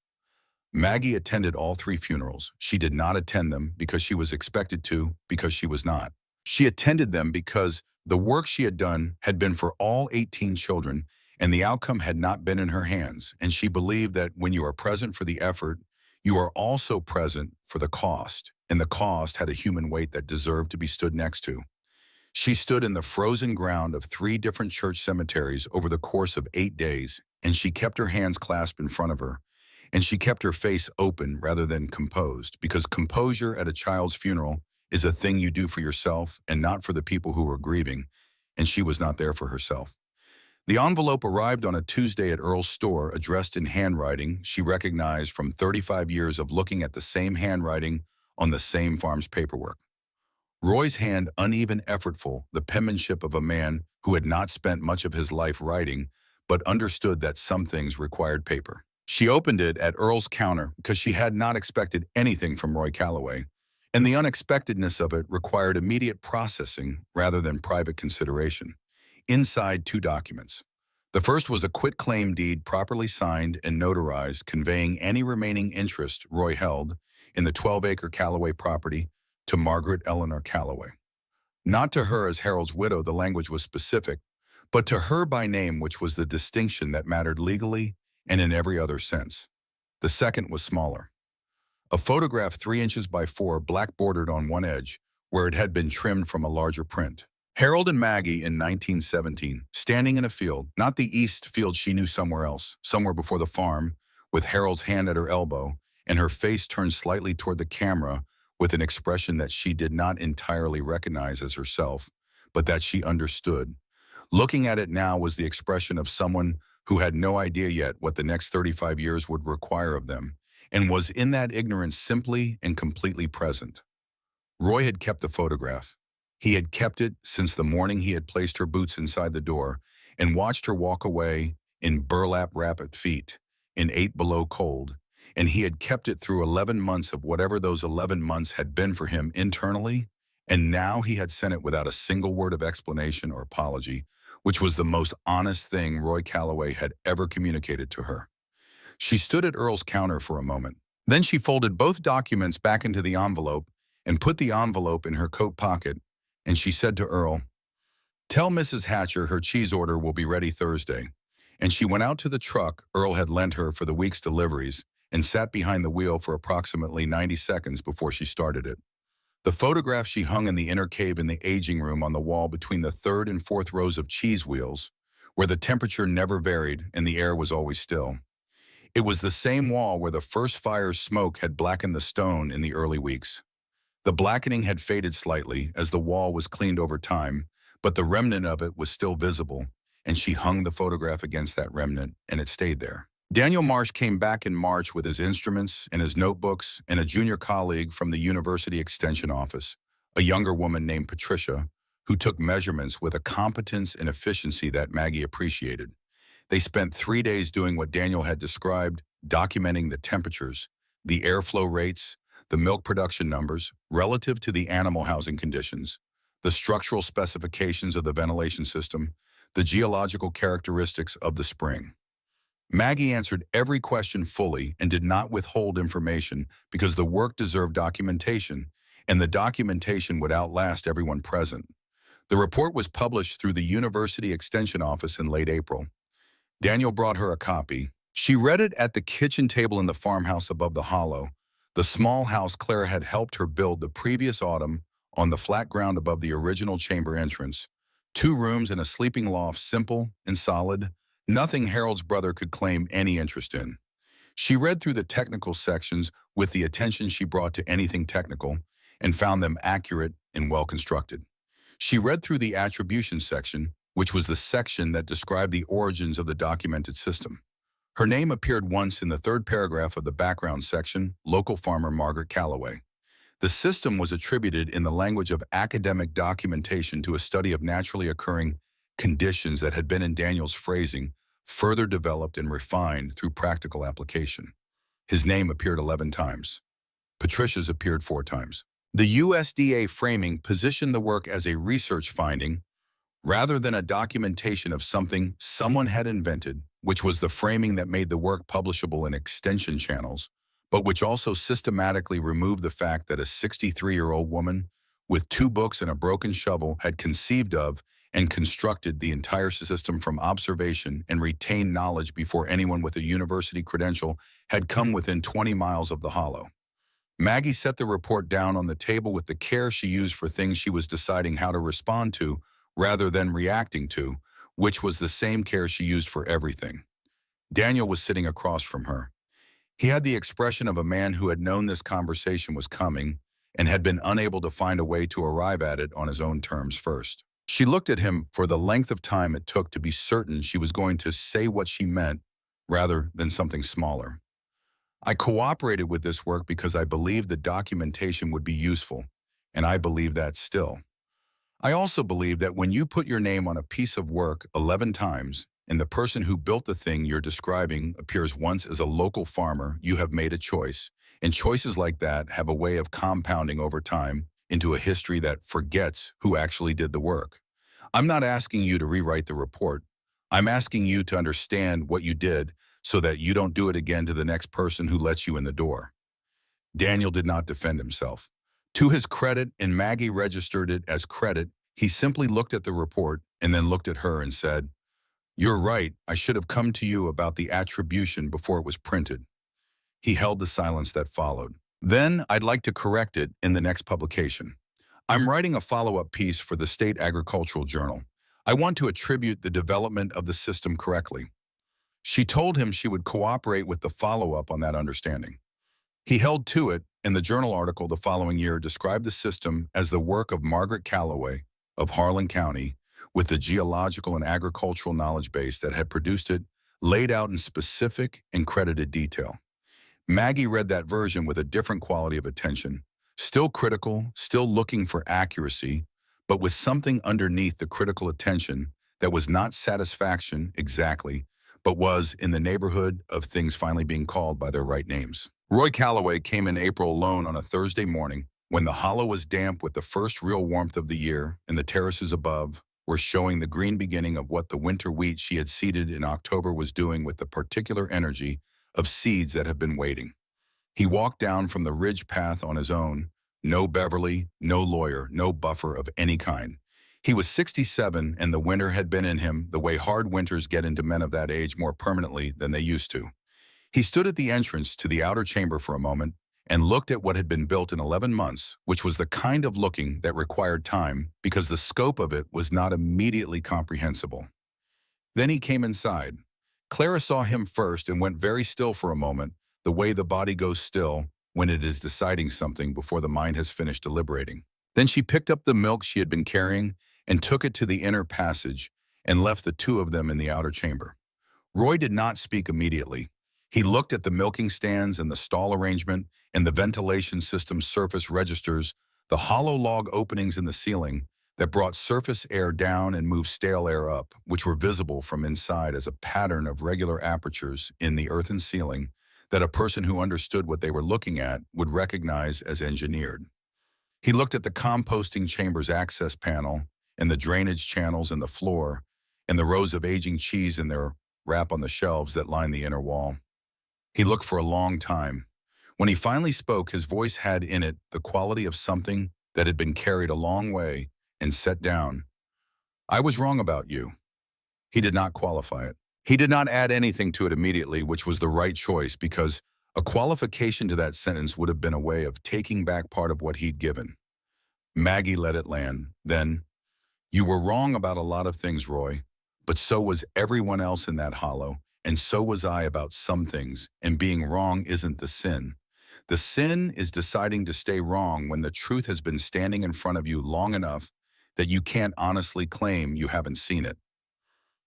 Maggie attended all 3 funerals. She did not attend them because she was expected to, because she was not. She attended them because the work she had done had been for all 18 children, and the outcome had not been in her hands, and she believed that when you are present for the effort, you are also present for the cost, and the cost had a human weight that deserved to be stood next to. She stood in the frozen ground of 3 different church cemeteries over the course of 8 days, and she kept her hands clasped in front of her, and she kept her face open rather than composed, because composure at a child's funeral is a thing you do for yourself and not for the people who were grieving, and she was not there for herself. The envelope arrived on a Tuesday at Earl's store, addressed in handwriting she recognized from 35 years of looking at the same handwriting on the same farm's paperwork. Roy's hand, uneven, effortful, the penmanship of a man who had not spent much of his life writing, but understood that some things required paper. She opened it at Earl's counter because she had not expected anything from Roy Callaway, and the unexpectedness of it required immediate processing rather than private consideration. Inside, 2 documents. The first was a quitclaim deed properly signed and notarized, conveying any remaining interest Roy held in the 12-acre Callaway property to Margaret Eleanor Callaway. Not to her as Harold's widow, the language was specific, but to her by name, which was the distinction that mattered legally and in every other sense. The second was smaller. A photograph 3 inches by 4, black bordered on one edge, where it had been trimmed from a larger print. Harold and Maggie in 1917, standing in a field, not the east field she knew, somewhere else, somewhere before the farm, with Harold's hand at her elbow, and her face turned slightly toward the camera with an expression that she did not entirely recognize as herself, but that she understood. Looking at it now was the expression of someone who had no idea yet what the next 35 years would require of them, and was in that ignorance simply and completely present. Roy had kept the photograph. He had kept it since the morning he had placed her boots inside the door and watched her walk away in burlap-wrapped feet, in 8 below cold, and he had kept it through 11 months of whatever those 11 months had been for him internally, and now he had sent it without a single word of explanation or apology, which was the most honest thing Roy Calloway had ever communicated to her. She stood at Earl's counter for a moment. Then she folded both documents back into the envelope and put the envelope in her coat pocket, and she said to Earl, "Tell Mrs. Hatcher her cheese order will be ready Thursday." And she went out to the truck Earl had lent her for the week's deliveries and sat behind the wheel for approximately 90 seconds before she started it. The photograph she hung in the inner cave in the aging room on the wall between the third and fourth rows of cheese wheels, where the temperature never varied and the air was always still. It was the same wall where the first fire's smoke had blackened the stone in the early weeks. The blackening had faded slightly as the wall was cleaned over time, but the remnant of it was still visible, and she hung the photograph against that remnant, and it stayed there. Daniel Marsh came back in March with his instruments and his notebooks and a junior colleague from the University Extension Office, a younger woman named Patricia, who took measurements with a competence and efficiency that Maggie appreciated. They spent 3 days doing what Daniel had described, documenting the temperatures, the airflow rates, the milk production numbers relative to the animal housing conditions, the structural specifications of the ventilation system, the geological characteristics of the spring. Maggie answered every question fully and did not withhold information because the work deserved documentation, and the documentation would outlast everyone present. The report was published through the University Extension Office in late April. Daniel brought her a copy. She read it at the kitchen table in the farmhouse above the hollow, the small house Clara had helped her build the previous autumn on the flat ground above the original chamber entrance. 2 rooms and a sleeping loft, simple and solid, nothing Harold's brother could claim any interest in. She read through the technical sections with the attention she brought to anything technical and found them accurate and well-constructed. She read through the attribution section, which was the section that described the origins of the documented system. Her name appeared once in the 3rd paragraph of the background section, local farmer Margaret Calloway. The system was attributed in the language of academic documentation to a study of naturally occurring conditions that had been in Daniel's phrasing, further developed and refined through practical application. His name appeared 11 times. Patricia's appeared 4 times. The USDA framing positioned the work as a research finding rather than a documentation of something someone had invented, which was the framing that made the work publishable in extension channels, but which also systematically removed the fact that a 63-year-old woman with 2 books and a broken shovel had conceived of and constructed the entire system from observation and retained knowledge before anyone with a university credential had come within 20 miles of the hollow. Maggie set the report down on the table with the care she used for things she was deciding how to respond to rather than reacting to, which was the same care she used for everything. Daniel was sitting across from her. He had the expression of a man who had known this conversation was coming and had been unable to find a way to arrive at it on his own terms first. She looked at him for the length of time it took to be certain she was going to say what she meant rather than something smaller. I cooperated with this work because I believed the documentation would be useful, and I believe that still. I also believe that when you put your name on a piece of work 11 times, and the person who built the thing you're describing appears once as a local farmer, you have made a choice, and choices like that have a way of compounding over time into a history that forgets who actually did the work. I'm not asking you to rewrite the report. I'm asking you to understand what you did so that you don't do it again to the next person who lets you in the door. Daniel did not defend himself. To his credit, and Maggie registered it as credit, he simply looked at the report and then looked at her and said, "You're right, I should have come to you about the attribution before it was printed." He held the silence that followed. "Then I'd like to correct it in the next publication. I'm writing a follow-up piece for the State Agricultural Journal. I want to attribute the development of the system correctly." She told him she would cooperate with the follow-up on that understanding. He held to it, and the journal article the following year described the system as the work of Margaret Calloway of Harlan County, with the geological and agricultural knowledge base that had produced it laid out in specific and credited detail. Maggie read that version with a different quality of attention, still critical, still looking for accuracy, but with something underneath the critical attention that was not satisfaction exactly, but was in the neighborhood of things finally being called by their right names. Roy Calloway came in April alone on a Thursday morning when the hollow was damp with the first real warmth of the year and the terraces above were showing the green beginning of what the winter wheat she had seeded in October was doing with the particular energy of seeds that have been waiting. He walked down from the ridge path on his own, no Beverly, no lawyer, no buffer of any kind. He was 67 and the winter had been in him the way hard winters get into men of that age more permanently than they used to. He stood at the entrance to the outer chamber for a moment and looked at what had been built in 11 months, which was the kind of looking that required time because the scope of it was not immediately comprehensible. Then he came inside. Clara saw him first and went very still for a moment, the way the body goes still when it is deciding something before the mind has finished deliberating. Then she picked up the milk she had been carrying and took it to the inner passage and left the two of them in the outer chamber. Roy did not speak immediately. He looked at the milking stands and the stall arrangement and the ventilation system's surface registers, the hollow log openings in the ceiling that brought surface air down and moved stale air up, which were visible from inside as a pattern of regular apertures in the earthen ceiling that a person who understood what they were looking at would recognize as engineered. He looked at the composting chamber's access panel and the drainage channels in the floor and the rows of aging cheese in their wrap on the shelves that lined the inner wall. He looked for a long time. When he finally spoke, his voice had in it the quality of something that had been carried a long way and set down. "I was wrong about you." He did not qualify it. He did not add anything to it immediately, which was the right choice because a qualification to that sentence would have been a way of taking back part of what he'd given. Maggie let it land. Then, "You were wrong about a lot of things, Roy, but so was everyone else in that hollow, and so was I about some things, and being wrong isn't the sin. The sin is deciding to stay wrong when the truth has been standing in front of you long enough that you can't honestly claim you haven't seen it."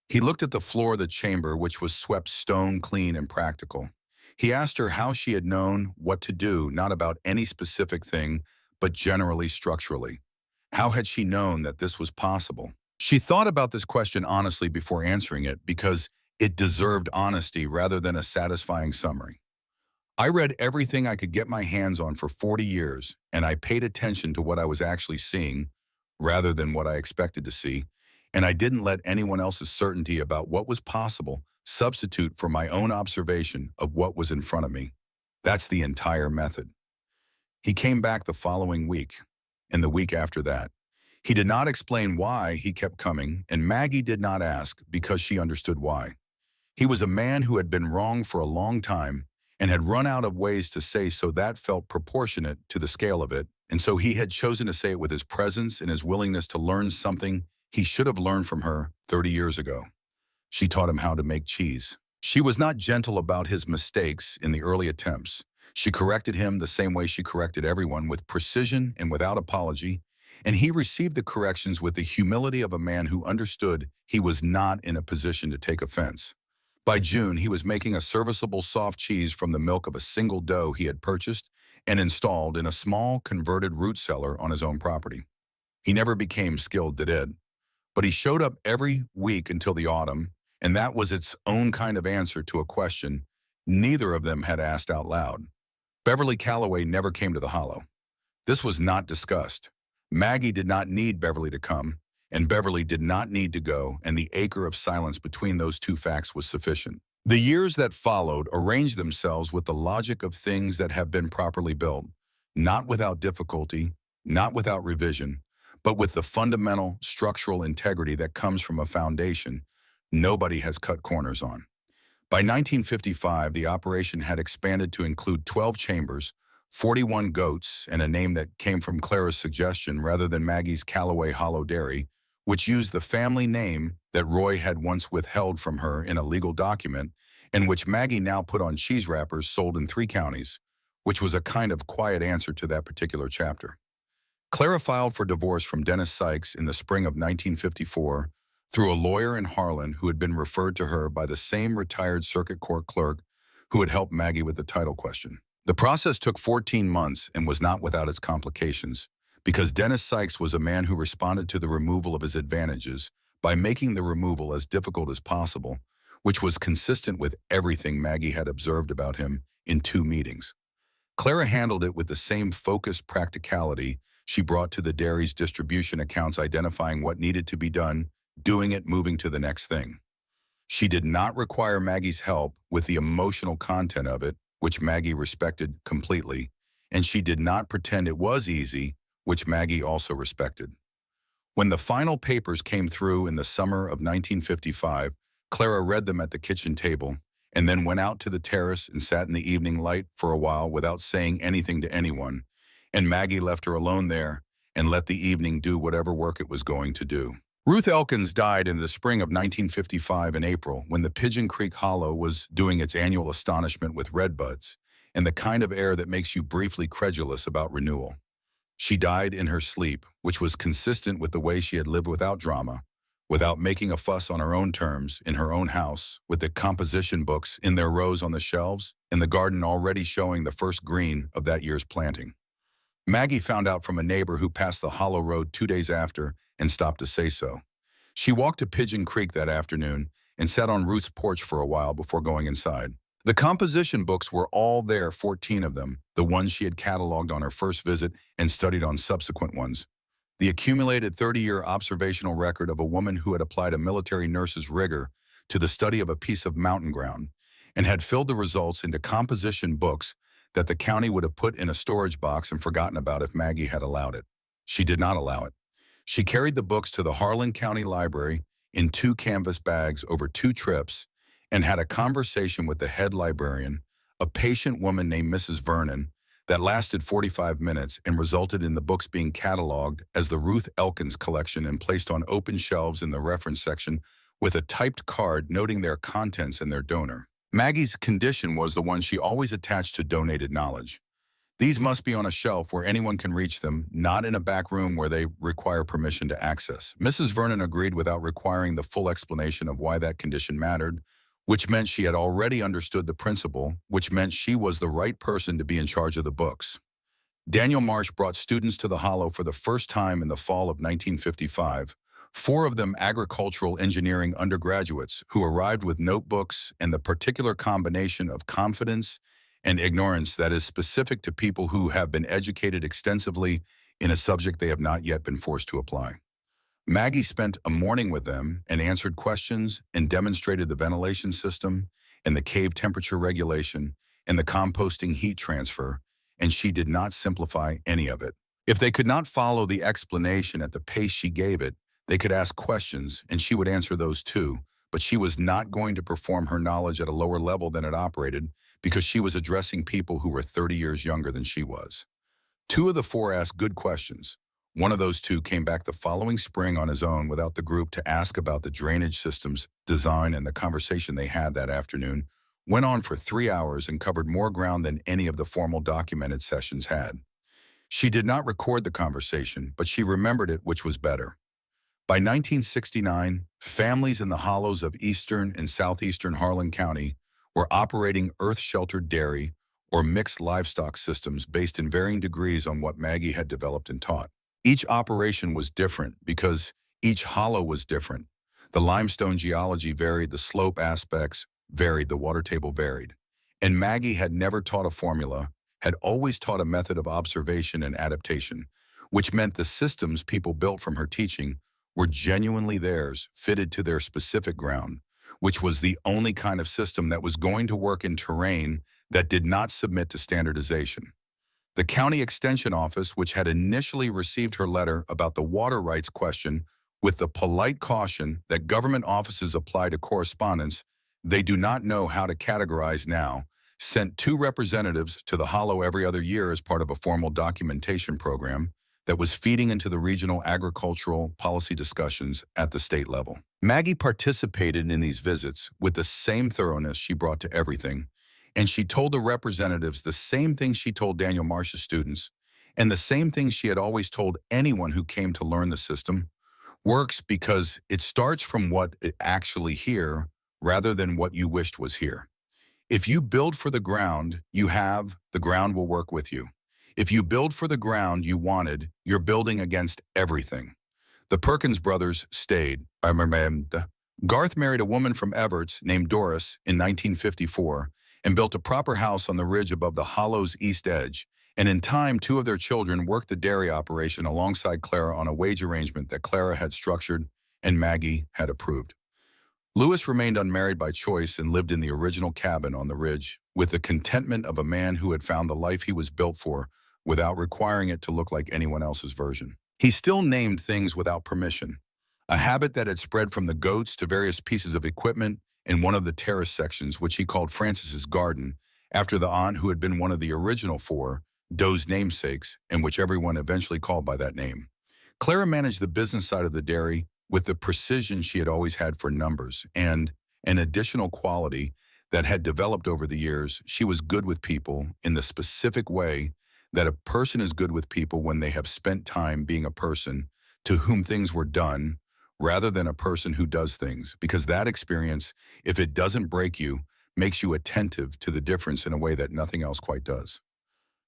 He looked at the floor of the chamber, which was swept stone clean and practical. He asked her how she had known what to do, not about any specific thing, but generally structurally. How had she known that this was possible? She thought about this question honestly before answering it because it deserved honesty rather than a satisfying summary. "I read everything I could get my hands on for 40 years, and I paid attention to what I was actually seeing rather than what I expected to see, and I didn't let anyone else's certainty about what was possible substitute for my own observation of what was in front of me. That's the entire method." He came back the following week, and the week after that. He did not explain why he kept coming, and Maggie did not ask because she understood why. He was a man who had been wrong for a long time and had run out of ways to say so that felt proportionate to the scale of it, and so he had chosen to say it with his presence and his willingness to learn something he should have learned from her 30 years ago. She taught him how to make cheese. She was not gentle about his mistakes in the early attempts. She corrected him the same way she corrected everyone, with precision and without apology, and he received the corrections with the humility of a man who understood he was not in a position to take offense. By June, he was making a serviceable soft cheese from the milk of a single doe he had purchased and installed in a small converted root cellar on his own property. He never became skilled at it, but he showed up every week until the autumn, and that was its own kind of answer to a question neither of them had asked out loud. Beverly Calloway never came to the hollow. This was not discussed. Maggie did not need Beverly to come, and Beverly did not need to go, and the acre of silence between those two facts was sufficient. The years that followed arranged themselves with the logic of things that have been properly built, not without difficulty, not without revision, but with the fundamental structural integrity that comes from a foundation nobody has cut corners on. By 1955, the operation had expanded to include 12 chambers, 41 goats, and a name that came from Clara's suggestion rather than Maggie's Calloway Hollow Dairy, which used the family name that Roy had once withheld from her in a legal document, and which Maggie now put on cheese wrappers sold in 3 counties, which was a kind of quiet answer to that particular chapter. Clara filed for divorce from Dennis Sykes in the spring of 1954 through a lawyer in Harlan who had been referred to her by the same retired circuit court clerk who had helped Maggie with the title question. The process took 14 months and was not without its complications, because Dennis Sykes was a man who responded to the removal of his advantages by making the removal as difficult as possible, which was consistent with everything Maggie had observed about him in 2 meetings. Clara handled it with the same focused practicality she brought to the dairy's distribution accounts, identifying what needed to be done, doing it, moving to the next thing. She did not require Maggie's help with the emotional content of it, which Maggie respected completely, and she did not pretend it was easy, which Maggie also respected. When the final papers came through in the summer of 1955, Clara read them at the kitchen table and then went out to the terrace and sat in the evening light for a while without saying anything to anyone, and Maggie left her alone there and let the evening do whatever work it was going to do. Ruth Elkins died in the spring of 1955 in April when the Pigeon Creek Hollow was doing its annual astonishment with redbuds and the kind of air that makes you briefly credulous about renewal. She died in her sleep, which was consistent with the way she had lived without drama, without making a fuss on her own terms, in her own house, with the composition books in their rows on the shelves, and the garden already showing the first green of that year's planting. Maggie found out from a neighbor who passed the hollow road 2 days after and stopped to say so. She walked to Pigeon Creek that afternoon and sat on Ruth's porch for a while before going inside. The composition books were all there, 14 of them, the ones she had cataloged on her first visit and studied on subsequent ones. The accumulated 30-year observational record of a woman who had applied a military nurse's rigor to the study of a piece of mountain ground and had filled the results into composition books that the county would have put in a storage box and forgotten about if Maggie had allowed it. She did not allow it. She carried the books to the Harlan County Library in 2 canvas bags over 2 trips and had a conversation with the head librarian, a patient woman named Mrs. Vernon, that lasted 45 minutes and resulted in the books being cataloged as the Ruth Elkins collection and placed on open shelves in the reference section with a typed card noting their contents and their donor. Maggie's condition was the one she always attached to donated knowledge. These must be on a shelf where anyone can reach them, not in a back room where they require permission to access. Mrs. Vernon agreed without requiring the full explanation of why that condition mattered, which meant she had already understood the principle, which meant she was the right person to be in charge of the books. Daniel Marsh brought students to the Hollow for the first time in the fall of 1955, 4 of them agricultural engineering undergraduates who arrived with notebooks and the particular combination of confidence and ignorance that is specific to people who have been educated extensively in a subject they have not yet been forced to apply. Maggie spent a morning with them and answered questions and demonstrated the ventilation system and the cave temperature regulation and the composting heat transfer, and she did not simplify any of it. If they could not follow the explanation at the pace she gave it, they could ask questions and she would answer those too, but she was not going to perform her knowledge at a lower level than it operated because she was addressing people who were 30 years younger than she was. 2 of the 4 asked good questions. One of those 2 came back the following spring on his own without the group to ask about the drainage system's design, and the conversation they had that afternoon went on for 3 hours and covered more ground than any of the formal documented sessions had. She did not record the conversation, but she remembered it, which was better. By 1969, families in the hollows of eastern and southeastern Harlan County were operating earth-sheltered dairy or mixed livestock systems based in varying degrees on what Maggie had developed and taught. Each operation was different because each hollow was different. The limestone geology varied, the slope aspects varied, the water table varied. And Maggie had never taught a formula, had always taught a method of observation and adaptation, which meant the systems people built from her teaching were genuinely theirs, fitted to their specific ground, which was the only kind of system that was going to work in terrain that did not submit to standardization. The county extension office, which had initially received her letter about the water rights question with the polite caution that government offices apply to correspondence they do not know how to categorize now, sent 2 representatives to the Hollow every other year as part of a formal documentation program that was feeding into the regional agricultural policy discussions at the state level. Maggie participated in these visits with the same thoroughness she brought to everything, And she told the representatives the same thing she told Daniel Marsh's students, and the same thing she had always told anyone who came to learn the system. Works because it starts from what it actually here rather than what you wished was here. If you build for the ground the ground will work with you. If you build for the ground you wanted, you're building against everything. The Perkins brothers stayed. I remember Garth married a woman from Everts named Doris in 1954 and built a proper house on the ridge above the hollow's east edge. And in time, two of their children worked the dairy operation alongside Clara on a wage arrangement that Clara had structured and Maggie had approved. Lewis remained unmarried by choice and lived in the original cabin on the ridge with the contentment of a man who had found the life he was built for without requiring it to look like anyone else's version. He still named things without permission, a habit that had spread from the goats to various pieces of equipment in one of the terrace sections, which he called Francis's Garden, after the aunt who had been one of the original four, Doe's namesakes, and which everyone eventually called by that name. Clara managed the business side of the dairy with the precision she had always had for numbers and an additional quality that had developed over the years. She was good with people in the specific way that a person is good with people when they have spent time being a person to whom things were done rather than a person who does things, because that experience, if it doesn't break you, makes you attentive to the difference in a way that nothing else quite does.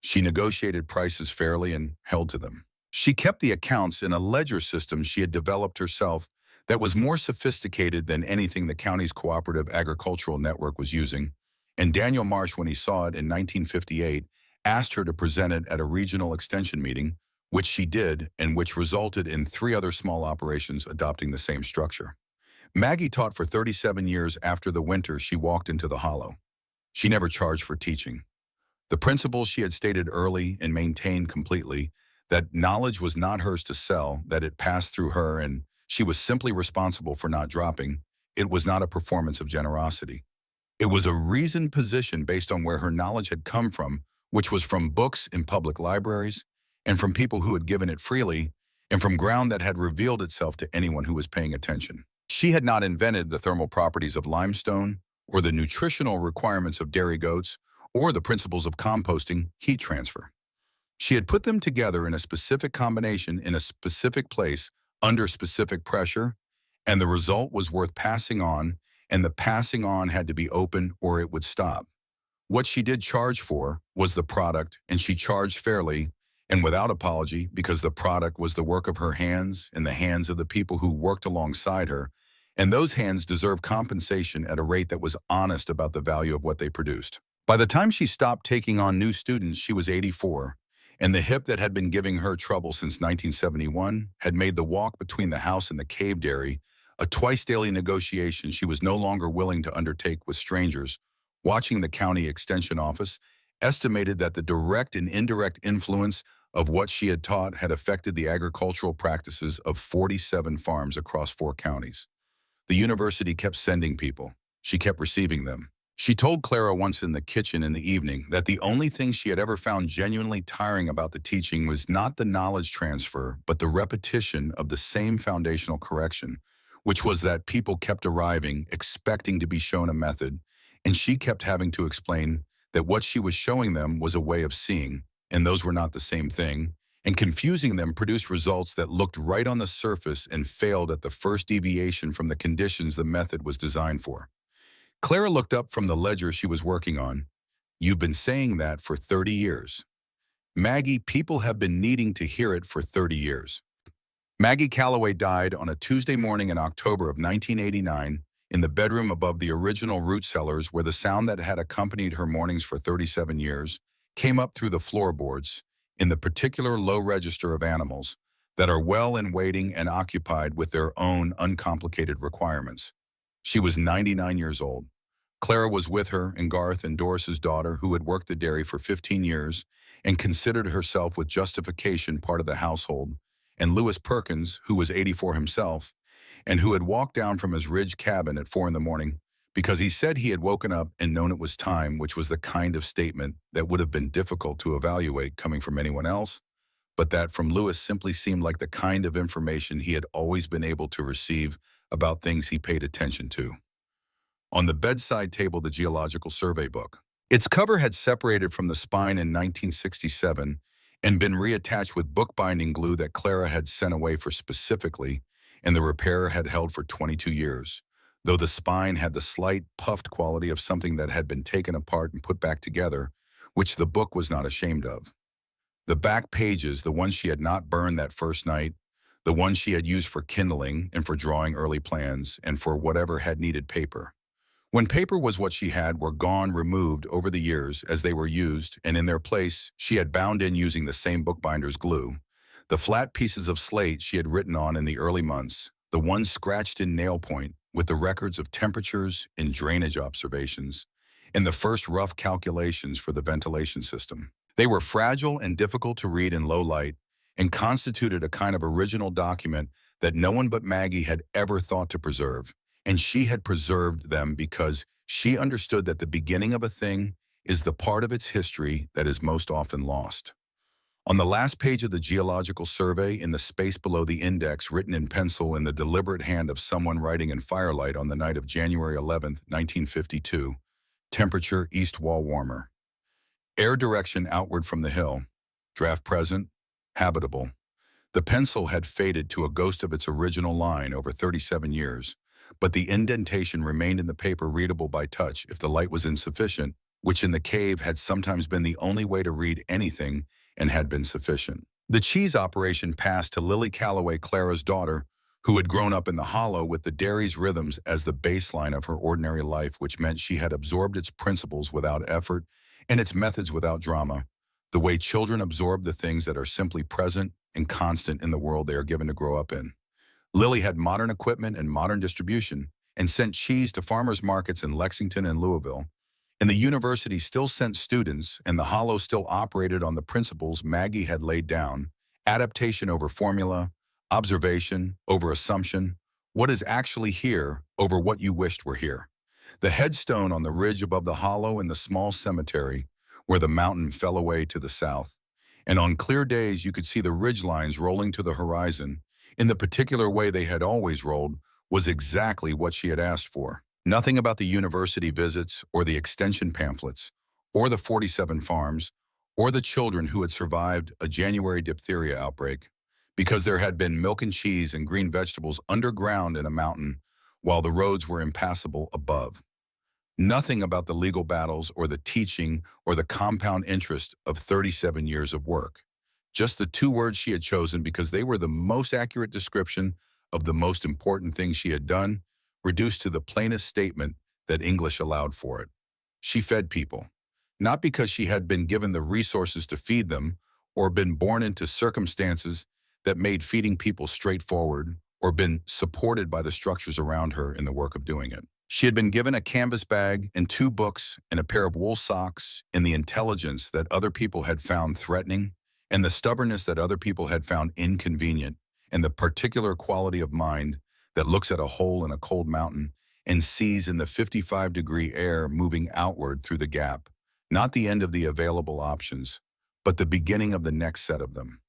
She negotiated prices fairly and held to them. She kept the accounts in a ledger system she had developed herself that was more sophisticated than anything the county's cooperative agricultural network was using, and Daniel Marsh, when he saw it in 1958, asked her to present it at a regional extension meeting, which she did and which resulted in 3 other small operations adopting the same structure. Maggie taught for 37 years after the winter she walked into the hollow. She never charged for teaching. The principle she had stated early and maintained completely, that knowledge was not hers to sell, that it passed through her and she was simply responsible for not dropping. It was not a performance of generosity. It was a reasoned position based on where her knowledge had come from, which was from books in public libraries and from people who had given it freely and from ground that had revealed itself to anyone who was paying attention. She had not invented the thermal properties of limestone or the nutritional requirements of dairy goats or the principles of composting, heat transfer. She had put them together in a specific combination in a specific place under specific pressure, and the result was worth passing on, and the passing on had to be open or it would stop. What she did charge for was the product, and she charged fairly and without apology because the product was the work of her hands and the hands of the people who worked alongside her, and those hands deserved compensation at a rate that was honest about the value of what they produced. By the time she stopped taking on new students, she was 84, and the hip that had been giving her trouble since 1971 had made the walk between the house and the cave dairy a twice-daily negotiation she was no longer willing to undertake with strangers. Watching the county extension office estimated that the direct and indirect influence of what she had taught had affected the agricultural practices of 47 farms across 4 counties. The university kept sending people. She kept receiving them. She told Clara once in the kitchen in the evening that the only thing she had ever found genuinely tiring about the teaching was not the knowledge transfer, but the repetition of the same foundational correction, which was that people kept arriving, expecting to be shown a method, and she kept having to explain that what she was showing them was a way of seeing, and those were not the same thing, and confusing them produced results that looked right on the surface and failed at the first deviation from the conditions the method was designed for. Clara looked up from the ledger she was working on. "You've been saying that for 30 years. Maggie, people have been needing to hear it for 30 years. Maggie Calloway died on a Tuesday morning in October of 1989 in the bedroom above the original root cellars where the sound that had accompanied her mornings for 37 years came up through the floorboards in the particular low register of animals that are well in waiting and occupied with their own uncomplicated requirements. She was 99 years old. Clara was with her and Garth and Doris's daughter, who had worked the dairy for 15 years and considered herself with justification part of the household, and Lewis Perkins, who was 84 himself, and who had walked down from his ridge cabin at 4 in the morning because he said he had woken up and known it was time, which was the kind of statement that would have been difficult to evaluate coming from anyone else, but that from Lewis simply seemed like the kind of information he had always been able to receive about things he paid attention to. On the bedside table, the geological survey book. Its cover had separated from the spine in 1967 and been reattached with bookbinding glue that Clara had sent away for specifically, and the repair had held for 22 years, though the spine had the slight, puffed quality of something that had been taken apart and put back together, which the book was not ashamed of. The back pages, the ones she had not burned that first night, the ones she had used for kindling and for drawing early plans and for whatever had needed paper. When paper was what she had, were gone, removed over the years as they were used, and in their place, she had bound in using the same bookbinder's glue. The flat pieces of slate she had written on in the early months, the ones scratched in nail point with the records of temperatures and drainage observations, and the first rough calculations for the ventilation system. They were fragile and difficult to read in low light and constituted a kind of original document that no one but Maggie had ever thought to preserve. And she had preserved them because she understood that the beginning of a thing is the part of its history that is most often lost. On the last page of the geological survey, in the space below the index, written in pencil in the deliberate hand of someone writing in firelight on the night of January 11th, 1952, temperature east wall warmer. Air direction outward from the hill. Draft present. Habitable. The pencil had faded to a ghost of its original line over 37 years, but the indentation remained in the paper readable by touch if the light was insufficient, which in the cave had sometimes been the only way to read anything and had been sufficient. The cheese operation passed to Lily Calloway, Clara's daughter, who had grown up in the hollow with the dairy's rhythms as the baseline of her ordinary life, which meant she had absorbed its principles without effort and its methods without drama, the way children absorb the things that are simply present and constant in the world they are given to grow up in. Lily had modern equipment and modern distribution and sent cheese to farmers markets in Lexington and Louisville. And the university still sent students, and the hollow still operated on the principles Maggie had laid down: adaptation over formula, observation over assumption, what is actually here over what you wished were here. The headstone on the ridge above the hollow in the small cemetery where the mountain fell away to the south. And on clear days you could see the ridge lines rolling to the horizon in the particular way they had always rolled, was exactly what she had asked for. Nothing about the university visits or the extension pamphlets or the 47 farms or the children who had survived a January diphtheria outbreak, because there had been milk and cheese and green vegetables underground in a mountain while the roads were impassable above. Nothing about the legal battles or the teaching or the compound interest of 37 years of work. Just the two words she had chosen because they were the most accurate description of the most important thing she had done, reduced to the plainest statement that English allowed for it. She fed people, not because she had been given the resources to feed them or been born into circumstances that made feeding people straightforward or been supported by the structures around her in the work of doing it. She had been given a canvas bag and 2 books and a pair of wool socks and the intelligence that other people had found threatening and the stubbornness that other people had found inconvenient and the particular quality of mind that looks at a hole in a cold mountain and sees in the 55-degree air moving outward through the gap, not the end of the available options, but the beginning of the next set of them.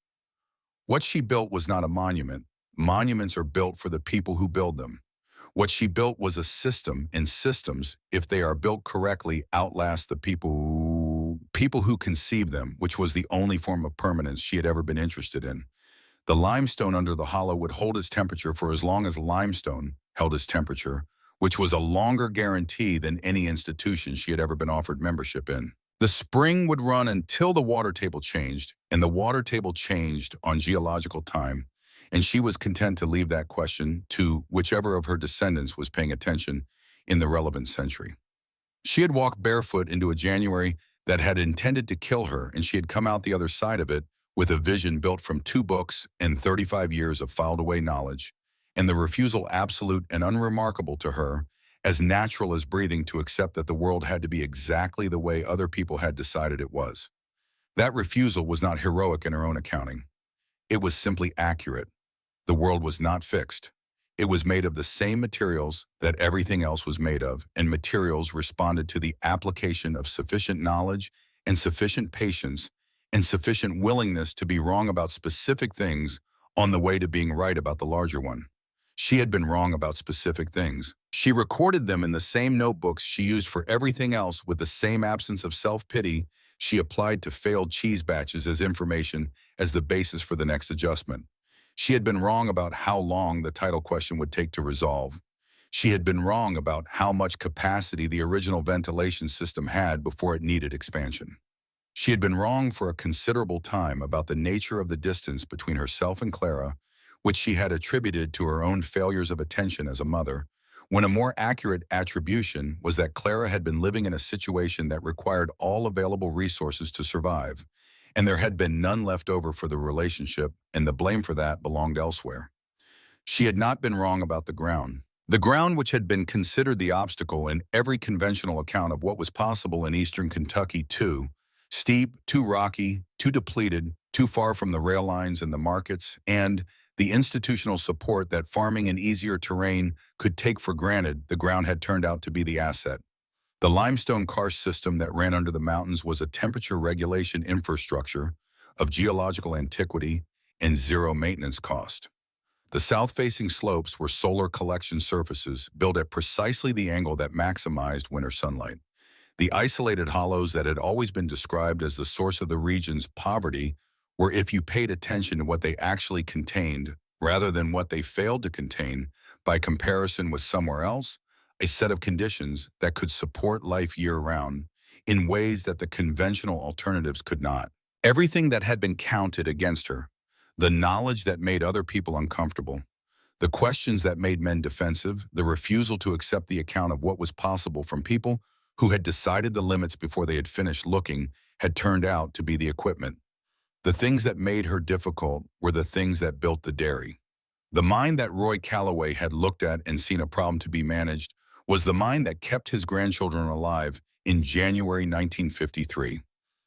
What she built was not a monument. Monuments are built for the people who build them. What she built was a system, and systems, if they are built correctly, outlast the people who conceive them, which was the only form of permanence she had ever been interested in. The limestone under the hollow would hold its temperature for as long as limestone held its temperature, which was a longer guarantee than any institution she had ever been offered membership in. The spring would run until the water table changed, and the water table changed on geological time, and she was content to leave that question to whichever of her descendants was paying attention in the relevant century. She had walked barefoot into a January that had intended to kill her, and she had come out the other side of it with a vision built from 2 books and 35 years of filed-away knowledge, and the refusal absolute and unremarkable to her, as natural as breathing, to accept that the world had to be exactly the way other people had decided it was. That refusal was not heroic in her own accounting. It was simply accurate. The world was not fixed. It was made of the same materials that everything else was made of, and materials responded to the application of sufficient knowledge and sufficient patience and sufficient willingness to be wrong about specific things on the way to being right about the larger one. She had been wrong about specific things. She recorded them in the same notebooks she used for everything else with the same absence of self-pity she applied to failed cheese batches as information as the basis for the next adjustment. She had been wrong about how long the title question would take to resolve. She had been wrong about how much capacity the original ventilation system had before it needed expansion. She had been wrong for a considerable time about the nature of the distance between herself and Clara, which she had attributed to her own failures of attention as a mother, when a more accurate attribution was that Clara had been living in a situation that required all available resources to survive, and there had been none left over for the relationship, and the blame for that belonged elsewhere. She had not been wrong about the ground. The ground which had been considered the obstacle in every conventional account of what was possible in eastern Kentucky too, steep, too rocky, too depleted, too far from the rail lines and the markets, and the institutional support that farming in easier terrain could take for granted, the ground had turned out to be the asset. The limestone karst system that ran under the mountains was a temperature regulation infrastructure of geological antiquity and zero maintenance cost. The south-facing slopes were solar collection surfaces built at precisely the angle that maximized winter sunlight. The isolated hollows that had always been described as the source of the region's poverty were, if you paid attention to what they actually contained, rather than what they failed to contain, by comparison with somewhere else, a set of conditions that could support life year-round in ways that the conventional alternatives could not. Everything that had been counted against her, the knowledge that made other people uncomfortable, the questions that made men defensive, the refusal to accept the account of what was possible from people who had decided the limits before they had finished looking, had turned out to be the equipment. The things that made her difficult were the things that built the dairy. The mind that Roy Calloway had looked at and seen a problem to be managed was the mind that kept his grandchildren alive in January 1953.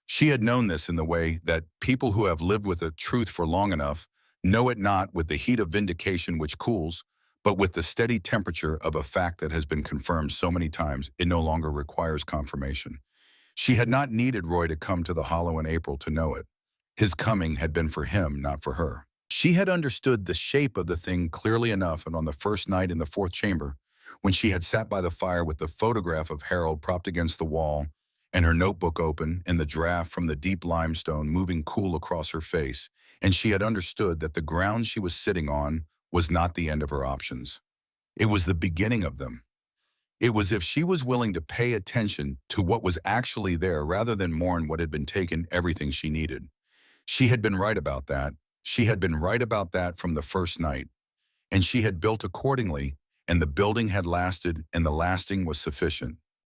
She had known this in the way that people who have lived with a truth for long enough know it not with the heat of vindication which cools, but with the steady temperature of a fact that has been confirmed so many times it no longer requires confirmation. She had not needed Roy to come to the hollow in April to know it. His coming had been for him, not for her. She had understood the shape of the thing clearly enough, and on the first night in the fourth chamber, when she had sat by the fire with the photograph of Harold propped against the wall and her notebook open and the draft from the deep limestone moving cool across her face, and she had understood that the ground she was sitting on was not the end of her options. It was the beginning of them. It was if she was willing to pay attention to what was actually there rather than mourn what had been taken, everything she needed. She had been right about that. She had been right about that from the first night. And she had built accordingly, and the building had lasted, and the lasting was sufficient.